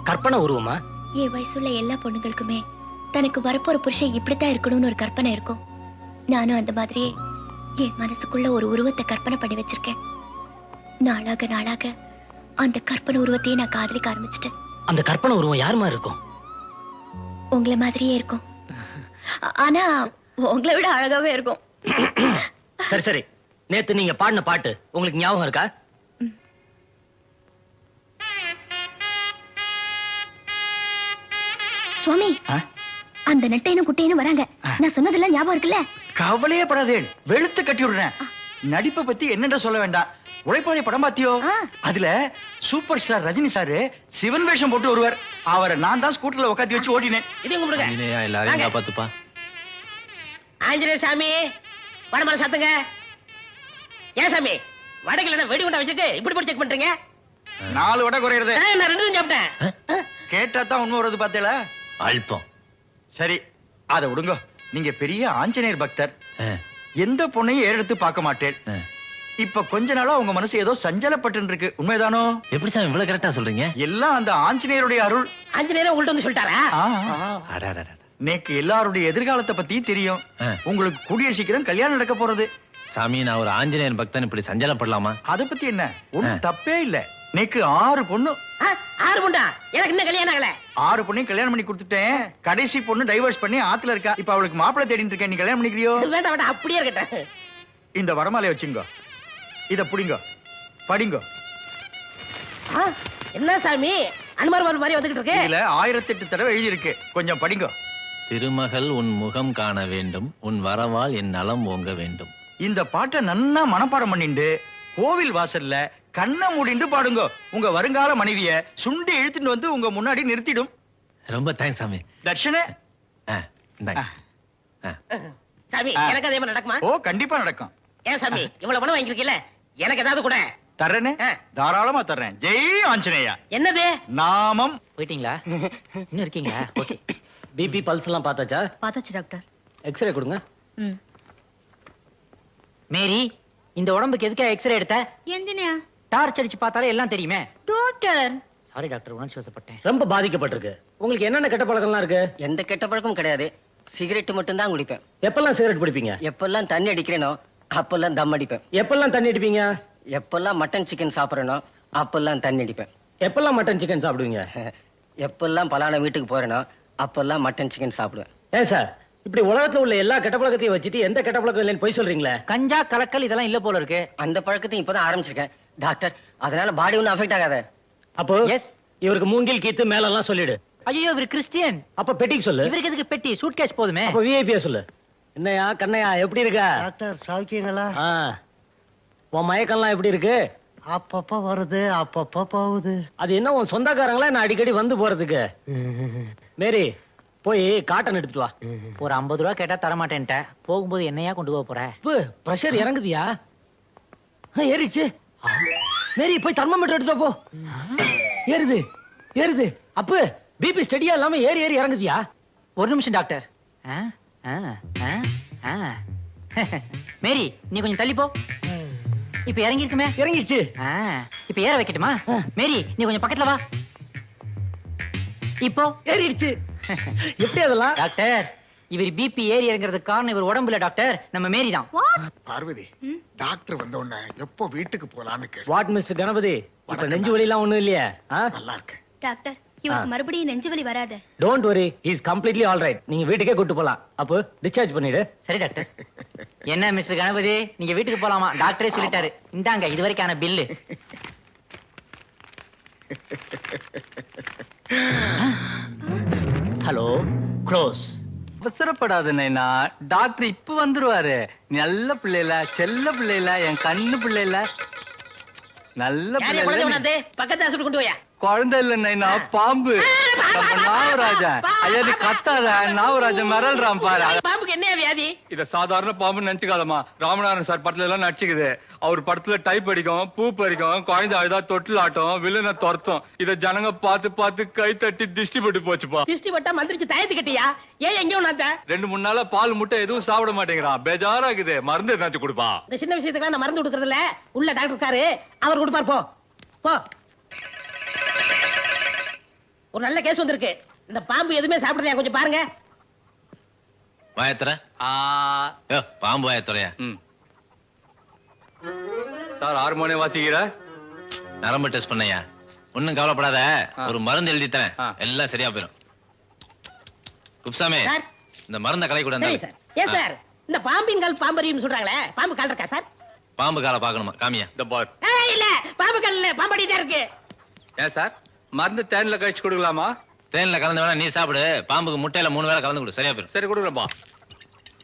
கற்பனை உருவமா? என் வயசுள்ள எல்லா பொண்ணுங்களுக்குமே தனக்கு வரப்போற புருஷன் இப்படித்தான் இருக்கணும்னு ஒரு கற்பனை இருக்கும். நானும் அந்த மாதிரியே என் மனசுக்குள்ள ஒரு உருவத்தை கற்பனை பண்ணி வச்சிருக்கேன். நாளாக அந்த கற்பனை உருவத்தையே நான் காதலிக்க ஆரம்பிச்சிட்டேன். அந்த கற்பனை உருவம் யார் மாதிரி இருக்கும்? உங்களை மாதிரியே இருக்கும், ஆனா உங்களை விட அழகாவே இருக்கும். சரி, நேத்து நீங்க பாடின பாட்டு உங்களுக்கு ஞாபகம் இருக்கா? சுவாமி, அந்த நெட்டையனும் குட்டையனும் வராங்க. நான் சொன்னதெல்லாம் ஞாபகம் இருக்குல்ல? கவலையே படாதேன், வெளுத்து கட்டி விடுறேன். நடிப்பை பத்தி என்னென்ன சொல்ல வேண்டாம். உழைப்பாளி படம் பாத்தியோ? அதுல super star Rajini sir Sivan வேஷம் போட்டு வருவார். அவரை நான் தான் ஸ்கூட்டர்ல உட்காந்து வச்சு ஓட்டினேன். எல்லாரையும் காப்பாத்துப்பா. ஆஞ்சநேயர் சாமி, வடமலை சாத்துங்க. ஏன் சாமி, வடகில வெடி குண்டா வச்சுட்டு இப்படி போட்டு செக் பண்றீங்க? 4 வடை குறையிறது. நான் 2 சாப்பிட்டேன். கேட்டா தான் உண்மை வருது பாத்தீங்களா? அல்பம். சரி, அதை விடுங்க. நீங்க பெரிய ஆஞ்சநேயர் பக்தர். எந்த பொண்ணையும் ஏறெடுத்து பார்க்க மாட்டேன். இப்ப கொஞ்ச நாளா உங்க மனசு ஏதோ சஞ்சலப்பட்டு இருக்கு, உண்மைதானோ? எப்படி சார் இவ்வளவு கரெக்டா சொல்றீங்க? எல்லாம் அந்த ஆஞ்சநேயருடைய அருள். ஆஞ்சநேயர் உங்கள்ட்ட வந்து சொல்லிட்டாரா? நேக்கு எல்லாருடைய எதிர்காலத்தை பத்தி தெரியும். உங்களுக்கு கூடிய சீக்கிரம் கல்யாணம் நடக்க போறது. சாமி நான் ஒரு ஆஞ்சநேயன் பக்தன், இப்படி சஞ்சலப்படலாமா? அத பத்தி என்ன, ஒண்ணும் தப்பே இல்ல. நீக்கு 6 பொண்ணு. 6 பொண்ணா? எனக்கு இன்னும் கல்யாணம் ஆகல. 6 பொண்ணையும் கல்யாணம் பண்ணி கொடுத்துட்டேன். கடைசி பொண்ணு டைவர்ஸ் பண்ணி ஆத்துல இருக்கா. இப்ப அவளுக்கு மாப்பிள்ளை தேடிட்டு இருக்கேன். நீ கல்யாணம் பண்ணிக்கிறியோ? வேண்டாம் வேண்டாம், அப்படியே இருக்கட்டும். இந்த வரமாலைய வச்சுங்க, இத புடிங்க, படிங்க. என்ன சாமி அனுமார் மாதிரி வந்துகிட்டு இருக்கு? இதுல 1008 தடவை எழுதி இருக்கு, கொஞ்சம் படிங்க. திருமகள் உன் முகம் காண வேண்டும், உன் வரவால் என் நலம் ஓங்க வேண்டும். இந்த பாட்டை நன்னா மனப்பாடம் பண்ணிண்டு கோவில் வாசல்ல கண்ணை மூடிண்டு பாடுங்க. உங்க வருங்கால மனைவிய சுண்டி இழுத்துட்டு வந்து உங்க முன்னாடி நிறுத்திடும். ரொம்ப தேங்க்ஸ் சாமி. தர்ஷனே. சாமி எனக்கு அதே மாதிரி நடக்குமா? ஓ கண்டிப்பா நடக்கும். ஏன் சாமி இவ்வளவு பணம் வாங்கிருக்கீல்ல, எனக்கு ஏதாவது கூட தர்றேனே, தாராளமா தர்றேன். ஜெய் ஆஞ்சநேயா. என்னது நாமம்? போயிட்டீங்களா? இன்னும் இருக்கீங்களா? ஓகே. பிபி பல்ஸ் எல்லாம் பார்த்தாச்சா? பார்த்தாச்சு டாக்டர். எக்ஸ்ரே கொடுங்க. மேரி, இந்த உடம்புக்கு எதுக்கா எக்ஸ்ரே எடுத்த? எந்தினியா? டார்ச் அடிச்சு பார்த்தாலே எல்லாம் தெரியுமே. டாக்டர் சாரி டாக்டர், உணர்ச்சி வசப்பட்டேன். ரொம்ப பாதிக்கப்பட்டிருக்கு. உங்களுக்கு என்னென்ன கெட்ட பழக்கம்லாம் இருக்கு? எந்த கெட்ட பழக்கமும் கிடையாது. சிகரெட் மட்டும் தான் குடிப்பேன். எப்பெல்லாம் சிகரெட் பிடிப்பீங்க? எப்பெல்லாம் தண்ணி அடிக்கிறேனோ அப்பெல்லாம் தம் அடிப்பேன். எப்பெல்லாம் தண்ணி அடிப்பீங்க? எப்பெல்லாம் மட்டன் சிக்கன் சாப்பிடறேனோ அப்பெல்லாம் தண்ணி அடிப்பேன். எப்பெல்லாம் மட்டன் சிக்கன் சாப்பிடுவீங்க? எப்பெல்லாம் பலான வீட்டுக்கு போறேனோ அப்பெல்லாம் மட்டன் சிக்கன் சாப்பிடுவேன். ஏன் சார் இப்படி உலகத்துல உள்ள எல்லா கெட்ட பழக்கத்தையும் வச்சுட்டு எந்த கெட்ட பழக்கம் இல்லைன்னு போய் சொல்றீங்களே? கஞ்சா கலக்கல் இதெல்லாம் இல்ல போல இருக்கு. அந்த பழக்கத்தையும் இப்பதான் ஆரம்பிச்சிருக்கேன் டாக்டர். அதனால பாடி ஒன்னும் அஃபெக்ட் ஆகாத. அப்போ எஸ், இவருக்கு மூங்கில் கீத்து மேல எல்லாம் சொல்லிடு. ஐயோ இவர் கிறிஸ்டியன். அப்ப பெட்டிக்கு சொல்லு. இவருக்கு எதுக்கு பெட்டி? சூட்கேஸ் போதுமே. அப்ப விஐபியா சொல்லு. என்னையா கண்ணையா எப்படி இருக்க? டாக்டர் சௌக்கியங்களா? உன் மயக்கம்லாம் எப்படி இருக்கு? அப்பப்ப வருது, அப்பப்ப போகுது. அது என்ன உன் சொந்தக்காரங்களா நான் அடிக்கடி வந்து போறதுக்கு? மேரி போய் காட்டன் எடுத்துட்டு வா. ஒரு 50 ரூபா கேட்டா தரமாட்டேன்ட்ட. போகும்போது என்னையா கொண்டு போக போற? பிரஷர் இறங்குதியா? ஏறிடுச்சு. மேரி போய் தெர்மோமீட்டர் எடுத்துட்டு போ. ஏறுது ஏறுது. அப்பு பிபி ஸ்டடியா இல்லாம ஏறி ஏறி இறங்குதியா? ஒரு நிமிஷம் டாக்டர். மேரி நீ கொஞ்சம் தள்ளி போ. இப்ப இறங்கி இருக்குமே? இறங்கிடுச்சு. இப்ப ஏற வைக்கட்டுமா? மேரி நீ கொஞ்சம் பக்கத்துல வா. இப்போ ஏறிடுச்சு. எப்படி அதெல்லாம்? டாக்டர் இவர் பிபி ஏறி இறங்குறதுக்கு காரணம் இவர் உடம்புல டாக்டர், நம்ம மேரி தான். பார்வதி, டாக்டர் வந்த உடனே எப்போ வீட்டுக்கு போலான்னு கேட்டு. வாட் மிஸ்டர் கணபதி, இப்ப நெஞ்சு வலி எல்லாம் ஒண்ணும் இல்லையா? நல்லா இருக்கேன் டாக்டர். இவருக்கு மறுபடியும் நெஞ்சு வலி வராது. Don't worry, he is completely all right. நீங்க வீட்டுக்கே கூட்டி போலாம். அப்போ டிஸ்சார்ஜ் பண்ணிடு. சரி டாக்டர். என்ன மிஸ்டர் கணபதி, நீங்க வீட்டுக்கு போலாமா? டாக்டரே சொல்லிட்டாரு. இந்தாங்க இது வரைக்கான பில்லு. Hello close. அவசரப்படாத நைனா, டாக்டர் இப்ப வந்துருவாரு. நல்ல பிள்ளைல, செல்ல பிள்ளைல, என் கண்ணு பிள்ளைல, நல்ல பிள்ளை. பக்கத்து ஹாஸ்பிட்டல் கொண்டு போயா. குழந்தை இல்ல நைனா, பாம்பு. நாகராஜன் ஐயா, நீ கத்தாத. நாகராஜன் மிரல்றான் பாரு. பாம்புக்கு என்ன வியாதி? இத சாதாரண பாம்பு நினைச்சுக்காதமா. ராமநாதன் சார் படத்துல எல்லாம் நடிச்சுக்குது. அவர் படத்துல டைப் அடிக்கும், பூ பறிக்கும், குழந்தை அழுதா தொட்டில் ஆட்டும், வில்லனை துரத்தும். இத ஜனங்க பார்த்து பார்த்து கை தட்டி திஷ்டி பட்டு போச்சுப்பா. திஷ்டி பட்டா மந்திரிச்சு தயத்து கட்டியா? ஏன் எங்கேயும் நாத்த 2-3 நாளா பால் முட்டை எதுவும் சாப்பிட மாட்டேங்கிறான். பேஜாரா இருக்குது. மருந்து எதாச்சும் கொடுப்பா. இந்த சின்ன விஷயத்துக்கு நான் மருந்து கொடுக்கறது இல்ல. உள்ள டாக்டர் இருக்காரு, அவர் கொடுப்பார். போ போ. ஒரு நல்ல கேஸ் வந்திருக்கு. இந்த பாம்பு எதுவுமே சாப்பிடுறதா கொஞ்சம் பாருங்க. வாயத்துற பாம்பு வாயத்துறையா சார்? ஹார்மோனே வாசிக்கிற நரம்பு டெஸ்ட் பண்ணையா? ஒண்ணும் கவலைப்படாத, ஒரு மருந்து எழுதி தரேன், எல்லாம் சரியா போயிடும். குப்சாமி, இந்த மருந்த கலை கூட. ஏன் சார் இந்த பாம்பின் கால் பாம்பரியும் சொல்றாங்களே, பாம்பு கால் இருக்கா சார்? பாம்பு காலை பாக்கணுமா? காமியா. இந்த பார். இல்ல பாம்பு கால் இல்ல, பாம்படி தான் இருக்கு. ஏன் சார் மருந்து தேன்ல கழிச்சு கொடுக்கலாமா? தேன்ல கலந்து வேணா நீ சாப்பிடு. பாம்புக்கு முட்டையில 3 வேளை கலந்து கொடு, சரியா போயிடும். சரி கொடுக்குறப்பா.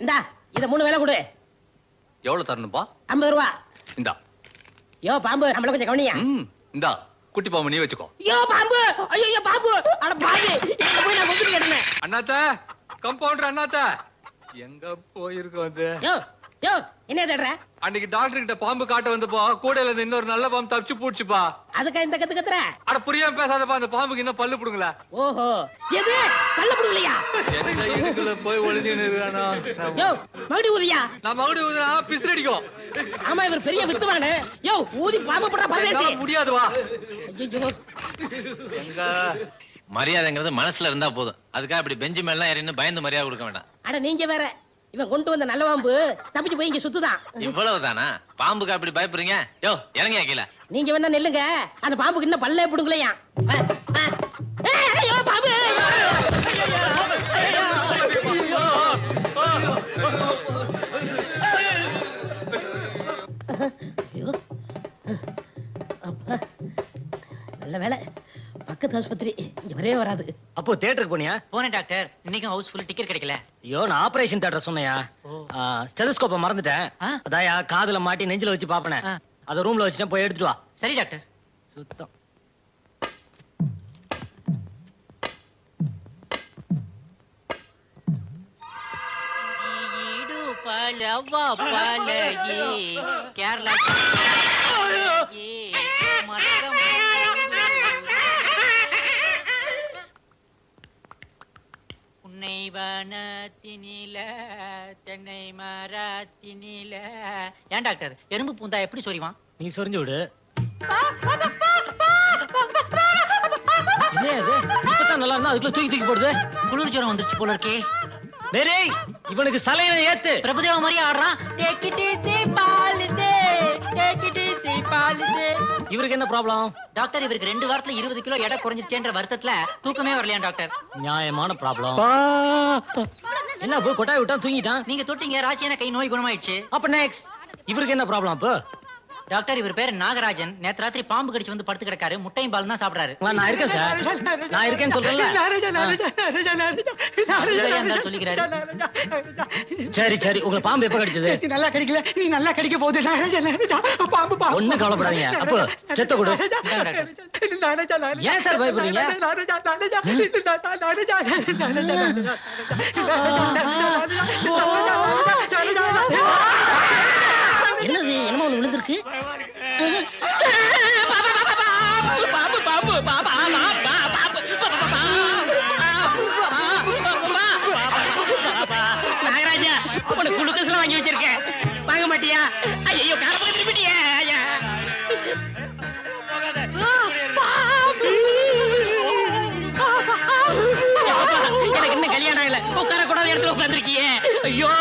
இந்தா இத 3 வேளை கொடு. எவ்வளவு தரணும்பா? 50 ரூபா. இந்தா. யோ பாம்பு நம்மள கொஞ்சம் கவனியா. இந்தா குட்டி பாம்பு நீ வச்சுக்கோ. யோ பாம்பு, ஐயோ பாம்பு, அட பாம்பு, இங்க போய் நான் வந்து கேட்டேன். அண்ணாத்தா, கம்பவுண்டர் அண்ணாத்தா, எங்க போயிருக்கோம் அது? யோ யோ என்ன தேடுற? அன்னைக்கு டாக்டர் கிட்ட பாம்பு காட்ட வந்தப்போ கூடையில இருந்து இன்னொரு நல்ல பாம்பு தப்பிச்சு போடுச்சுப்பா. அதுக்கா இந்த கத்து கத்துற? அட புரியாம பேசாதப்பா. அந்த பாம்புக்கு இன்னும் பல்லு புடுங்களா? ஓஹோ, எது பல்ல புடுங்கலையா? என்ன இதுக்குள்ள போய் ஒளிஞ்சு நிறுறானோ. யோ மகுடி ஊதியா? நான் மகுடி ஊதுனா பிசில் அடிக்கும். ஆமா இவர் பெரிய வித்துவானே. யோ ஊதி பாம்பு போடா பல்லேசி. முடியாது வா. ஐயோ எங்க மரியாதைங்கிறது மனசுல இருந்தா போதும். அதுக்காக இப்படி பெஞ்சு மேல ஏறின்னு பயந்து மரியாதை கொடுக்க வேண்டாம். அட நீங்க வேற. இவன் கொண்டு வந்த நல்ல பாம்பு தப்பிச்சு போய் இங்க சுத்துதான். இவ்வளவுதானா? பாம்புக்கு அப்படி பயப்படுறீங்க? யோ இறங்கியா கீழே. நீங்க வேணா நெல்லுங்க, அந்த பாம்புக்கு இன்னும் பல்லே பிடுங்கலையா. ஐயோ பாம்பு! நல்ல வேலை, பக்கத்து ஆஸ்பத்திரி, இங்க வரவே வராது. அப்போ தியேட்டருக்கு போனியா? போனேன் டாக்டர், இன்னைக்கும் ஹவுஸ் ஃபுல், டிக்கெட் கிடைக்கல. ஐயோ, நான் ஆபரேஷன் தியேட்டர் சொன்னையா, ஸ்டெதஸ்கோப்பை மறந்துட்டேன். அதாயா காதுல மாட்டி நெஞ்சில வச்சு பாப்பனே, அத ரூம்ல வச்சுட்டேன், போய் எடுத்துட்டு வா. சரி டாக்டர். சுத்தம். கேரளா உன்னை வனத்தினில தென்னை மரத்தினில. ஏன் டாக்டர், எறும்பு பூந்தா எப்படி சொரிவான்? நீ சொரிஞ்சு விடு. என்ன இது? இப்பதான் நல்லா இருந்தா அதுக்குள்ள தூக்கி தூக்கி போடுது. குளிர் ஜுரம் வந்துருச்சு போல இருக்கே. மேரே, இவனுக்கு சலையில ஏத்து. பிரபுதேவ மாதிரி ஆடுறான். இவருக்கு என்ன ப்ராப்ளம் டாக்டர்? இவருக்கு 2 வாரத்துல 20 கிலோ எடை குறைஞ்சிருச்சேன்ற வருத்தத்துல தூக்கமே வரலையா டாக்டர்? நியாயமான ப்ராப்ளம். என்ன போ, கொட்டாய் விட்டா தூங்கிட்டான். நீங்க தொட்டீங்க, ராசியான கை நோய் குணமாயிடுச்சு. அப்ப நெக்ஸ்ட் இவருக்கு என்ன ப்ராப்ளம் அப்போ? டாக்டர், இவர் பேர் நாகராஜன். நேத்து ராத்திரி பாம்பு கடிச்சு வந்து படுத்து கிடக்காரு. முட்டையும் பால் தான் சாப்பிடாரு. நான் இருக்கேன் சார், நான் இருக்கேன்னு சொல்றேன்ல. சொல்லிக்கிறாரு. சரி சரி, உங்களை பாம்பு எப்ப கடிச்சது? நல்லா கடிக்கல, நீ நல்லா கடிக்க போகுது. பாம்பு பாம்பு. ஒண்ணும் கவலைப்படாதீங்க. அப்போ செத்த கொடு. ஏன் சார் பயப்படுறீங்க? என்னது, என்னமோ ஒண்ணு விழுந்திருக்கு. நாகராஜா, உனக்கு குளுக்கோஸ் எல்லாம் வாங்கி வச்சிருக்கேன், வாங்க மாட்டியா? ஐயோ, காரப்பா திருப்பிட்டியா? எனக்கு இன்னும் கல்யாணம் இல்ல, உட்கார கூடாத இடத்துல உட்காந்துருக்கியே. ஐயோ,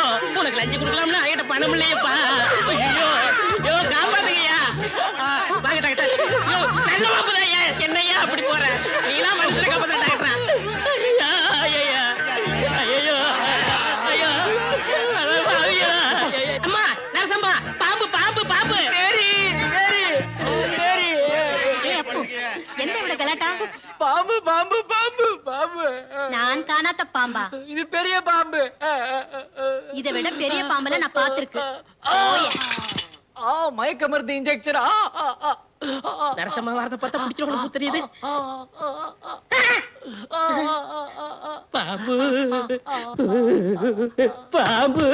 உனக்கு லஞ்சம் கொடுக்கலாம்னா என்கிட்ட பணம் இல்லையப்பா. ஐயோ ஐயோ, காப்பாத்துங்கய்யா. வாங்க டாக்டர். ஐயோ, நல்ல பாப்புதான். என்னையா அப்படி போற? நீலாம் மனுஷனை காப்பாத்த டாக்டரா? அம்மா நரசம்மா, பாம்பு பாம்பு பாம்பு. என்ன இவ்வளவு கலாட்டா? பாம்பு பாம்பு பாம்பு பாம்பு. நான் காணாத பாம்பா? இது பெரிய பாம்பு. இதை விட பெரிய பாம்புல நான் பாத்திருக்கேன். மயக்க மருந்து இன்ஜெக்ஷன். நரசம்மா வாரத்தை பார்த்தா பிடிச்சிருக்கணும் தெரியுது. பாம்பு பாம்பு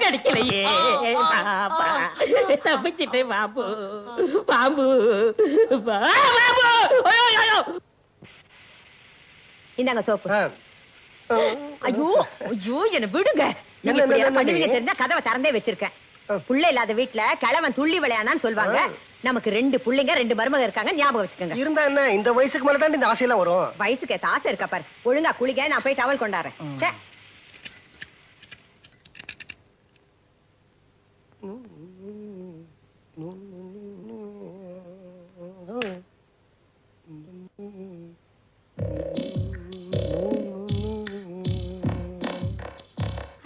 கிடைக்கலையே. தப்பிச்சிட்டே பாம்பு பாம்பு பாம்பு. இந்தாங்க சோப்பு. ஐயோ ஐயோ, என்ன விடுங்க. தெரிஞ்சா கதவை திறந்தே வச்சிருக்கேன். புள்ள இல்லாத வீட்டுல கிழவன் துள்ளி விளையானான்னு சொல்லுவாங்க. நமக்கு 2 புள்ளைங்க 2 மருமக இருக்காங்க, ஞாபகம் வச்சுக்கோங்க. இருந்தா என்ன, இந்த வயசுக்கு மேலதான் இந்த ஆசையெல்லாம் வரும். வயசுக்கு ஏத்த ஆசை இருக்கா பாரு. ஒழுங்கா குளிக்க, நான் போய் டவல் கொண்டாடுறேன்.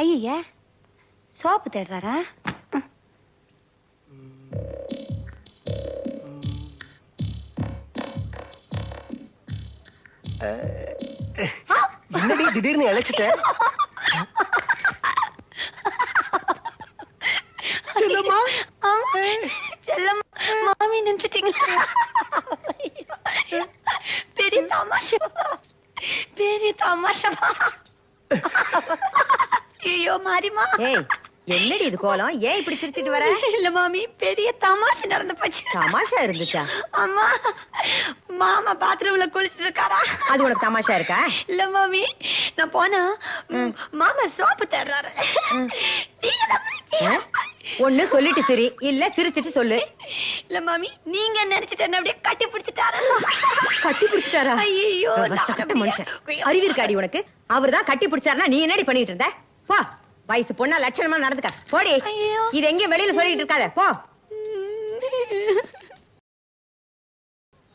ஐயா, சோப்பு தேடுறாரா? என்னடி திடீர்னு இழைச்சிட்ட? செல்லம்மா, செல்லம்மா, மாமி நினைச்சிட்டீங்களா? பெரிய தமாஷா, பெரிய தமாஷா. ஐயோ மாரிமா. என்னடி இது கோலம்? ஏன் இப்படி சிரிச்சிட்டு வர? இல்ல மாமி, பெரிய தமாஷா நடந்து போச்சு. தமாஷா இருந்துச்சா? அம்மா, மாமா பாத்ரூம்ல குளிச்சிட்டு இருக்காரா? அது உனக்கு தமாஷா இருக்கா? இல்ல மாமி, நான் போனா மாமா சோப்பு தர்றாரு. ஒண்ணு சொல்லிட்டு சரி, இல்ல சிரிச்சிட்டு சொல்லு. இல்ல மாமி, நீங்க நினைச்சிட்டு என்ன அப்படியே கட்டி பிடிச்சிட்டாரா? கட்டி பிடிச்சிட்டாரா? ஐயோ, மனுஷன். அறிவு இருக்காடி உனக்கு? அவர்தான் கட்டி பிடிச்சாருன்னா நீ என்னடி பண்ணிட்டு இருந்த? வா வயசு பொண்ணா லட்சணமா நடந்துக்க போடி. இது எங்கேயும் வெளியில சொல்லிட்டு இருக்காத போ.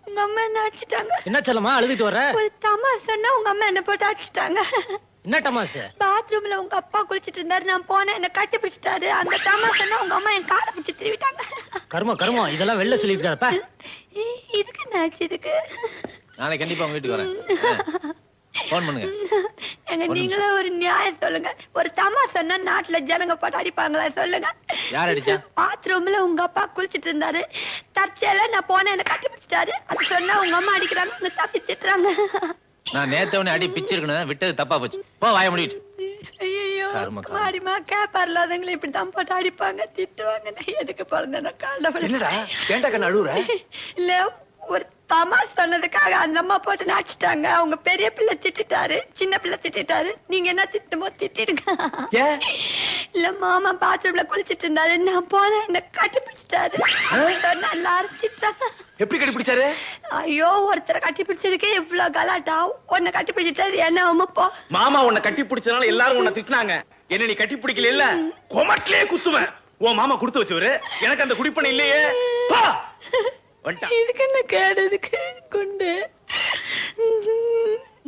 உங்க அம்மா என்ன அடிச்சிட்டாங்க. என்ன செல்லமா அழுதுட்டு வர? ஒரு தமாசன்னா உங்க அம்மா என்ன போட்டு அடிச்சிட்டாங்க. என்ன தமாசு? பாத்ரூம்ல உங்க அப்பா குளிச்சிட்டு இருந்தாரு, நான் போனேன், என்ன கட்டி பிடிச்சிட்டாரு. அந்த தமாசன்னா உங்க அம்மா என் காலை பிடிச்சி திருவிட்டாங்க. கர்மம் இதெல்லாம் வெளில சொல்லிருக்காதப்பா. இதுக்கு என்னாச்சு? இதுக்கு நாளைக்கு கண்டிப்பா உங்க வீட்டுக்கு வரேன். போன் பண்ணுங்க. எங்க நீங்களே ஒரு நியாயம் சொல்லுங்க. ஒரு தமாசன்னா நாட்டுல ஜனங்க போட்டு அடிப்பாங்களா சொல்லுங்க. யார் அடிச்சா? பாத்ரூம்ல உங்க அப்பா குளிச்சிட்டு இருந்தாரு, தற்செயலா நான் போனேன், என்ன கட்டி பிடிச்சிட்டாரு. அது சொன்னா உங்க அம்மா அடிக்கிறாங்க, உங்க தப்பி திட்டுறாங்க. நான் நேத்தவனே அடி பிச்சிருக்கணும், விட்டது தப்பா போச்சு. போ வாய முடிட்டு. ஐயோ மாடிமா கேப்பார்லாதவங்களை இப்படிதான் போட்டு அடிப்பாங்க, திட்டுவாங்க. நான் எதுக்கு பிறந்தேன் காண்டவன்? என்னடா ஏன்டா கண்ணு அழுவுற? இல்ல ஒரு தமாஷ் சொன்னதுக்காக அந்த அம்மா போட்டு நாச்சிட்டாங்க. அவங்க பெரிய பிள்ளை திட்டாரு, சின்ன பிள்ளை திட்டாரு. நீங்க என்ன திட்டுமோ திட்டிருங்க. இல்ல மாமா பாத்ரூம்ல குளிச்சிட்டு இருந்தாரு, நான் போனேன், என்ன கட்டி பிடிச்சிட்டாரு. சொன்னா எல்லாரும் திட்டாங்க. எப்படி கட்டி பிடிச்சாரு? ஐயோ ஒருத்தரை கட்டி பிடிச்சதுக்கே இவ்வளவு கலாட்டா. உன்னை கட்டி பிடிச்சிட்டாரு என்ன அம்மாப்பா? மாமா உன்னை கட்டி பிடிச்சனால எல்லாரும் உன்னை திட்டினாங்க. என்ன நீ கட்டி பிடிக்கல இல்ல கொமட்லயே குத்துவேன். ஓ மாமா கொடுத்து வச்சவரு, எனக்கு அந்த குடிப்பணம் இல்லையே. இதுக்கு என்ன கேடுதுக்கு குண்டு?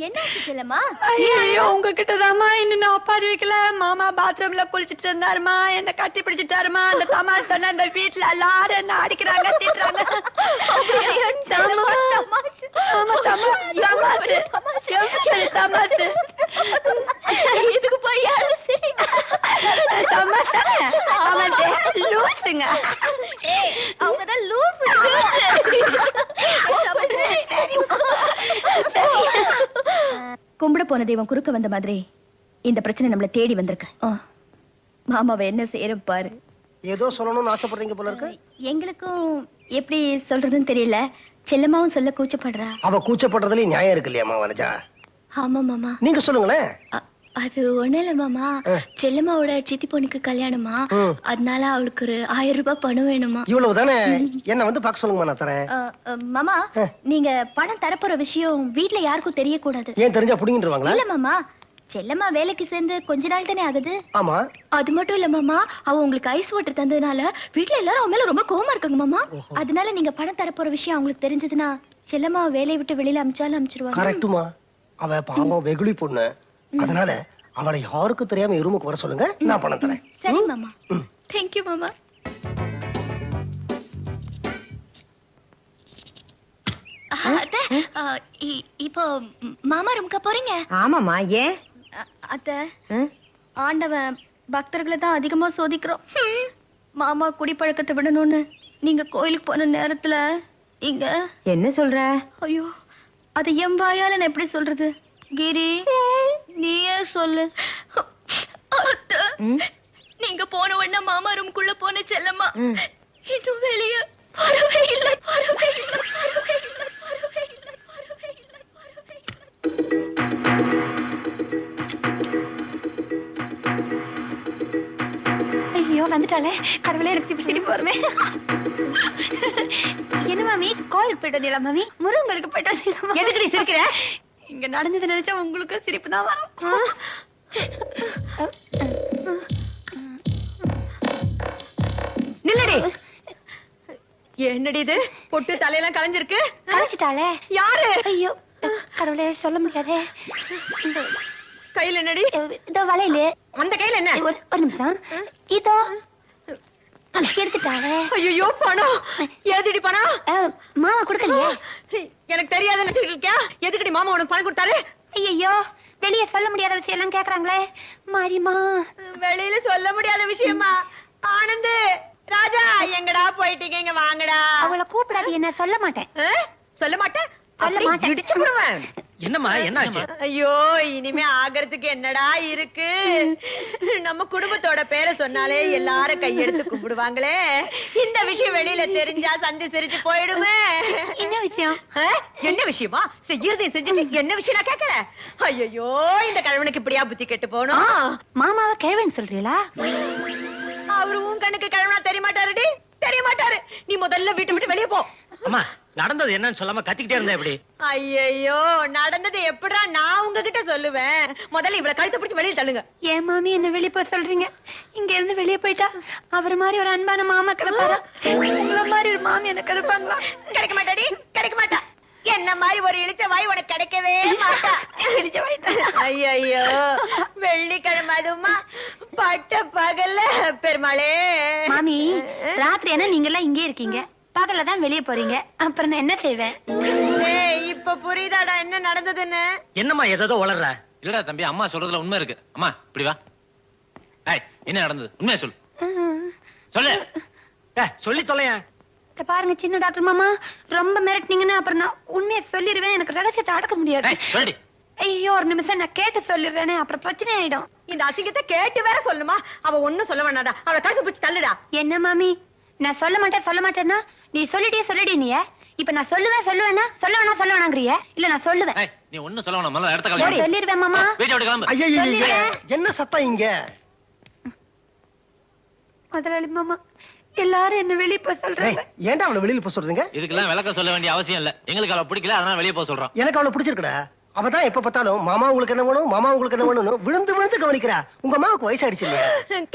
என்ன செல்லம்மா? ஐயோ உங்ககிட்டதாமா இன்னும் நான் ஒப்பாரி வைக்கல. மாமா பாத்ரூம்ல குளிச்சிட்டு இருந்தாருமா, என்ன கட்டி பிடிச்சிட்டாருமா. அந்த தமாஷ் சொன்ன இந்த வீட்டுல எல்லாரும் என்ன அடிக்கிறாங்க, திட்டுறாங்க. இதுக்கு போய் லூசுங்க. அவங்கதான் லூசு. கும்பிட போன தெய்வம் குறுக்க வந்த மாதிரி இந்த பிரச்சனை நம்மள தேடி வந்திருக்கு. மாமாவை என்ன செய்யறோம் பாரு. ஏதோ சொல்லணும்னு ஆசைப்படுறீங்க போல இருக்கு. எங்களுக்கும் எப்படி சொல்றதுன்னு தெரியல. செல்லம்மாவும் சொல்ல கூச்சப்படுறா. அவ கூச்சப்படுறதுல நியாயம் இருக்கு இல்லையாமா வனஜா? ஆமா மாமா. நீங்க சொல்லுங்களேன். அது ஒண்ணு இல்ல மாமா, செல்லம்மாவோட சித்தி பொண்ணுக்கு கல்யாணமா, அதனால அவளுக்கு ஒரு 1000 ரூபாய் பணம் வேணுமா. இவ்வளவு தானே? என்ன வந்து பாக்க சொல்லுங்க, நான் தரேன். மாமா நீங்க பணம் தரப்போற விஷயம் வீட்ல யாருக்கும் தெரியக்கூடாது. ஏன் தெரிஞ்சா புடிங்கிட்டுருவாங்களா? இல்ல மாமா, செல்லம்மா வேலைக்கு சேர்ந்து கொஞ்ச நாள் தானே ஆகுது. ஆமா. அது மட்டும் இல்ல மாமா, அவ உங்களுக்கு ஐஸ் வாட்டர் தந்ததுனால வீட்ல எல்லாரும் அவன் மேல ரொம்ப கோவமா இருக்காங்க மாமா. அதனால நீங்க பணம் தரப்போற விஷயம் அவங்களுக்கு தெரிஞ்சதுன்னா செல்லம்மா வேலையை விட்டு வெளியில அமிச்சாலும் அமிச்சிருவாங்க. கரெக்ட்டுமா. அவ பாவம் வெகுளி பொண்ணு, அதனால அவளை யாருக்கும் தெரியாம ரூமுக்கு வர சொல்லுங்க, நான் பணம் தரேன். சரி மாமா. தேங்க் யூ மாமா. இப்போ மாமா ரூமுக்கு போறீங்க? ஆமாமா. ஏன் அத்த? ஆண்டவன் பக்தர்களை தான் அதிகமா சோதிக்கிறோம். மாமா குடிப்பழக்கத்தை விடணும்னு நீங்க கோயிலுக்கு போன நேரத்துல இங்க என்ன சொல்ற? ஐயோ அது என் வாயால நான் எப்படி சொல்றது? கிரி நீயே சொல்லு. நீங்க போன உடனே மாமா ரூம்குள்ள போன செல்லம்மா இன்னும் வெளியே வரவே இல்லை. ஐயோ வந்துட்டாலே, கடவுளே எனக்கு இப்படி சிரிப்பு வருமே. என்ன மாமி கோயிலுக்கு போயிட்டு வந்தீங்களா மாமி? முருகங்களுக்கு போயிட்டு வந்தீங்களா? எதுக்கு நீ சிரிக்கிற? இங்க நடந்தது நினைச்சா உங்களுக்கு சிரிப்பு தான் வரும். நில்லடி. என்னடி இது? பொட்டு தலையெல்லாம் கலைஞ்சிருக்கு. கலைச்சிட்டாளே? யாரு? ஐயோ கடவுளே சொல்ல முடியாதே. கையில என்னடி? இதோ வளையல. அந்த கையில என்ன? ஒரு நிமிஷம். இதோ எடுத்துட்டாளே. ஐயோ பணம். ஏதுடி பணம்? மாமா கொடுக்கலையே. எனக்கு தெரியாதுன்னு நினைச்சிட்டு இருக்கியா? எதுக்குடி மாமா உனக்கு பணம் கொடுத்தாரு? ஐயோ வெளியே சொல்ல முடியாத விஷயம் எல்லாம் கேக்குறாங்களே மாரிமா. வெளியில சொல்ல முடியாத விஷயமா? ஆனந்து ராஜா எங்கடா போயிட்டீங்க? இங்க வாங்கடா. அவளை கூப்பிடாது. என்ன சொல்ல மாட்டேன். சொல்ல மாட்டேன். இடிச்சு விடுவேன். என்னம்மா என்னாச்சு? ஐயோ இனிமே ஆகிறதுக்கு என்னடா இருக்கு? நம்ம குடும்பத்தோட பேரை சொன்னாலே எல்லாரும் கையெடுத்து கும்பிடுவாங்களே. இந்த விஷயம் வெளியில தெரிஞ்சா சந்தி சிரிச்சு போயிடுமே. என்ன விஷயம்? என்ன விஷயமா? செய்யறதையும் செஞ்சுட்டு என்ன விஷயம் நான் கேட்கறேன். ஐயோ இந்த கிழவனுக்கு இப்படியா புத்தி கெட்டு போனோம். மாமாவை கிழவன் சொல்றீங்களா? அவரு உன் கண்ணுக்கு கிழவனா தெரிய மாட்டாருடி. தெரிய மாட்டாரு. நீ முதல்ல வீட்டை விட்டு வெளியே போ. அம்மா நடந்தது என்னன்னு சொல்லாம கத்திக்கிட்டே இருந்தா எப்படி? ஐயோ நடந்தது எப்படா நான் உங்ககிட்ட சொல்லுவேன்? முதல்ல இவளை கழுத்தை பிடிச்சு வெளியே தள்ளுங்க. ஏன் மாமி என்ன வெளியே போய் சொல்றீங்க? இங்க இருந்து வெளியே போயிட்டா அவர் மாதிரி ஒரு அன்பான மாமா கிடைப்பாரா? உங்களை மாதிரி ஒரு மாமி எனக்கு கிடைப்பாங்களா? கிடைக்க மாட்டாடி, கிடைக்க மாட்டா. என்ன மாதிரி ஒரு இழிச்ச வாய் உனக்கு கிடைக்கவே மாட்டா. ஐயோ வெள்ளிக்கிழமை அதுமா பட்ட பகல்ல பெருமாளே. மாமி ராத்திரி என்ன நீங்க எல்லாம் இங்கே இருக்கீங்க, பகல்ல தான் வெளியே போறீங்க, அப்புறம் நான் என்ன செய்வேன்? இப்ப புரியுதாடா என்ன நடந்ததுன்னு? என்னம்மா ஏதோ வளர்ற? இல்லடா தம்பி, அம்மா சொல்றதுல உண்மை இருக்கு. அம்மா இப்படி வா. ஏய், என்ன நடந்தது? உண்மையா சொல்லு. சொல்லு. சொல்லி தொலையேன். பாருங்க சின்ன டாக்டர் மாமா, ரொம்ப மிரட்டினீங்கன்னா அப்புறம் நான் உண்மையை சொல்லிடுவேன். எனக்கு ரகசியத்தை அடக்க முடியாது. ஐயோ ஒரு நிமிஷம் நான் கேட்டு சொல்லிடுறேனே, அப்புறம் பிரச்சனை ஆயிடும். இந்த அசிங்கத்தை கேட்டு வேற சொல்லுமா? அவ ஒண்ணும் சொல்ல வேணாடா, அவளை கழுத்து பிடிச்சு தள்ளுடா. என்ன மாமி, நான் சொல்ல மாட்டேன்னா நீ சொல்லிட்டே நீ இப்ப நான் சொல்லுவேன்னா சொல்ல வேணாங்கறிய? இல்ல நான் சொல்லுவேன். நீ ஒண்ணும் சொல்ல வேணாம், முதல்ல இடத்த கிளம்பு. சொல்லிடுவேன் மாமா. வீட்டை விட்டு கிளம்பு. ஐயோ என்ன சத்தம் இங்க? முதலாளி மாமா எல்லாரும் என்ன வெளியே போக சொல்றாங்க. ஏன்டா அவளை வெளியில போக சொல்றீங்க? இதுக்கெல்லாம் விளக்கம் சொல்ல வேண்டிய அவசியம் இல்ல. எங்களுக்கு அவளை பிடிக்கல, அதனால வெளியே போக சொல்றோம். எனக்கு அவளை பிடிச்சிருக்கடா. அவதான் எப்ப பார்த்தாலும் மாமா உங்களுக்கு என்ன வேணும், மாமா உங்களுக்கு என்ன வேணும் விழுந்து விழுந்து கவனிக்கிறா. உங்க அம்மாவுக்கு வயசாயிடுச்சு இல்லையா?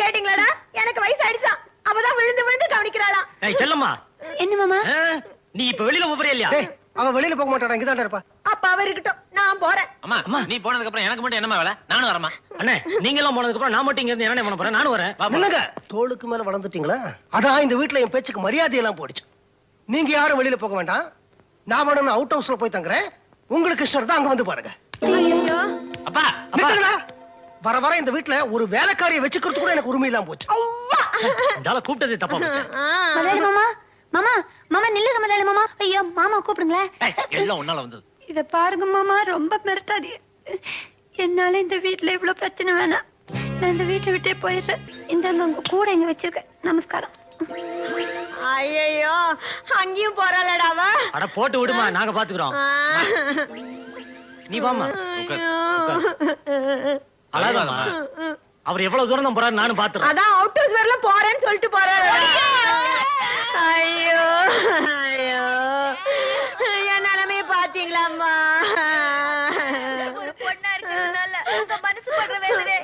கேட்டீங்களாடா? எனக்கு வயசாயிடுச்சான். அவதான் விழுந்து விழுந்து கவனிக்கிறாளா. செல்லம்மா. என்ன மாமா? நீ இப்ப வெளியில போறே இல்லையா? அவ வெளியில போக மாட்டாடா, இங்கதான் இருப்பா. அப்ப அவ இருக்கட்டும், நான் போறேன். அம்மா நீ போனதுக்கு அப்புறம் எனக்கு மட்டும் என்னமா வேலை? நானும் வரமா? அண்ணே நீங்க எல்லாம் போனதுக்கு அப்புறம் நான் மட்டும் இங்க இருந்து என்ன பண்ண போறேன்? நானும் வரேன். என்னங்க தோளுக்கு மேல வளர்ந்துட்டீங்களா? அதான் இந்த வீட்டுல என் பேச்சுக்கு மரியாதை எல்லாம் போயிடுச்சு. நீங்க யாரும் வெளியில போக வேண்டாம். நான் வேணும் அவுட் ஹவுஸ்ல போய் தங்குறேன். உங்களுக்கு இஷ்டம் தான் அங்க வந்து பாருங்க. அப்பா வர வர இந்த வீட்டுல ஒரு வேலைக்காரியை வச்சுக்கிறது கூட எனக்கு உரிமை இல்லாம போச்சு. கூப்பிட்டது தப்பா முதலாளி மாமா, மாமா மாமா நில்லுங்க முதலாளி மாமா. ஐயோ மாமா கூப்பிடுங்களேன். எல்லாம் உன்னால வந்தது. இத பாருங்க மாமா, ரொம்ப மிரட்டாதீ. என்னால இந்த வீட்டுல இவ்வளவு பிரச்சனை வேணாம். நான் இந்த வீட்டை விட்டே போயிடுறேன். இந்த உங்க கூட இங்க வச்சிருக்கேன். நமஸ்காரம். ஐயோ அங்கேயும் போறாளடாவ. அட போட்டு விடுமா, நாங்க பாத்துக்கிறோம். நீ வாமா. அழகாமா அவர் எவ்வளவு தூரம் தான் போறாரு நானும் பாத்துறேன். அதான் அவுட் ஹவுஸ் வரல போறேன்னு சொல்லிட்டு போறாரு. ஐயோ ஐயோ என் நிலைமைய பாத்தீங்களாம்மா? ஒரு பொண்ணா இருக்கிறதுனால உங்க மனசு படுற வேதனை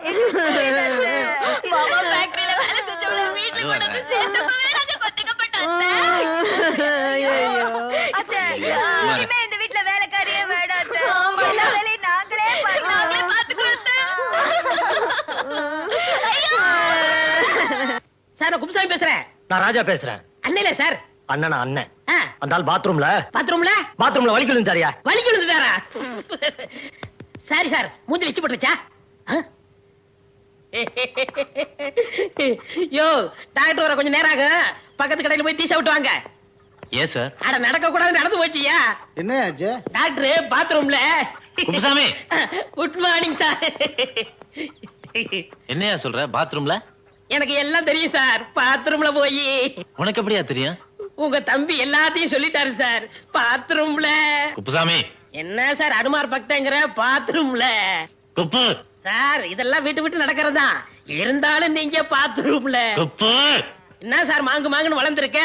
மாமா ஃபேக்டரியில வேலை செஞ்சவள வீட்டுல கொண்டு வந்து சேர்த்தப்பவே நான் பட்டுக்கப்பட்டேன். ஐயோ அத்தை, இனிமே இந்த வீட்ல வேலைக்காரியே வேண்டாம். எல்லா வேலையும் நாங்களே பாத்துக்கிறோம். சார் நான் குப்சாமி பேசுறேன். நான் ராஜா பேசுறேன். அண்ணல சார். அண்ணனா அண்ணன். அந்த ஆள் பாத்ரூம்ல வலிக்கு விழுந்தாரியா? வலிக்கு விழுந்தாரா? சாரி சார், மூஞ்சி வச்சு போட்டுச்சா? யோ டாக்டர் வர கொஞ்சம் நேரம் ஆகும். பக்கத்து கடையில போய் டீ விட்டு வாங்க. ஏன் சார்? அட நடக்க கூடாது, நடந்து போச்சியா? என்ன ஆச்சு? டாக்டர் பாத்ரூம்ல. Kuppusamy good morning sir. என்னையா சொல்ற? பாத்ரூம்ல? எனக்கு எல்லாம் தெரியும் சார். பாத்ரூம்ல போய். உனக்கு எப்படியா தெரியும்? உங்க தம்பி எல்லாத்தையும் சொல்லிட்டாரு சார். பாத்ரூம்ல. குப்புசாமி என்ன சார் அனுமார் பக்தங்கிற? பாத்ரூம்ல. குப்பு சார் இதெல்லாம் விட்டு விட்டு நடக்கிறதா இருந்தாலும் நீங்க பாத்ரூம்ல. குப்பு என்ன சார் மாங்கு மாங்குன்னு வளர்ந்துருக்க?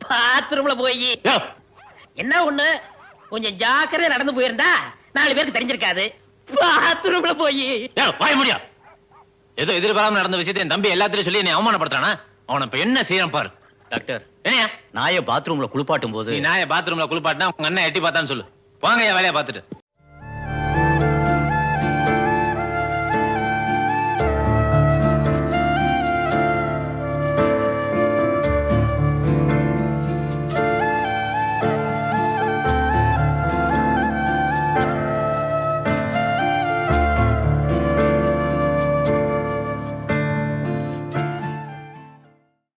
பாத்ரூம்ல போய். என்ன ஒண்ணு கொஞ்சம் ஜாக்கிரதை நடந்து போயிருந்தா 4 பேருக்கு தெரிஞ்சிருக்காது. பாத்ரூம்ல போய். வாய முடியா? ஏதோ எதிர்பாராம நடந்த விஷயத்தை என் தம்பி எல்லாத்திலையும் சொல்லி என்னை அவமானப்படுத்தானா? அவனை இப்ப என்ன செய்யறான் பாரு. டாக்டர் என்னையா நாய பாத்ரூம்ல குளிப்பாட்டும் போது நீ நாய பாத்ரூம்ல குளிப்பாட்டினா உங்க அண்ணன் எட்டி பார்த்தான்னு சொல்லு. வாங்க வேலையை பார்த்துட்டு.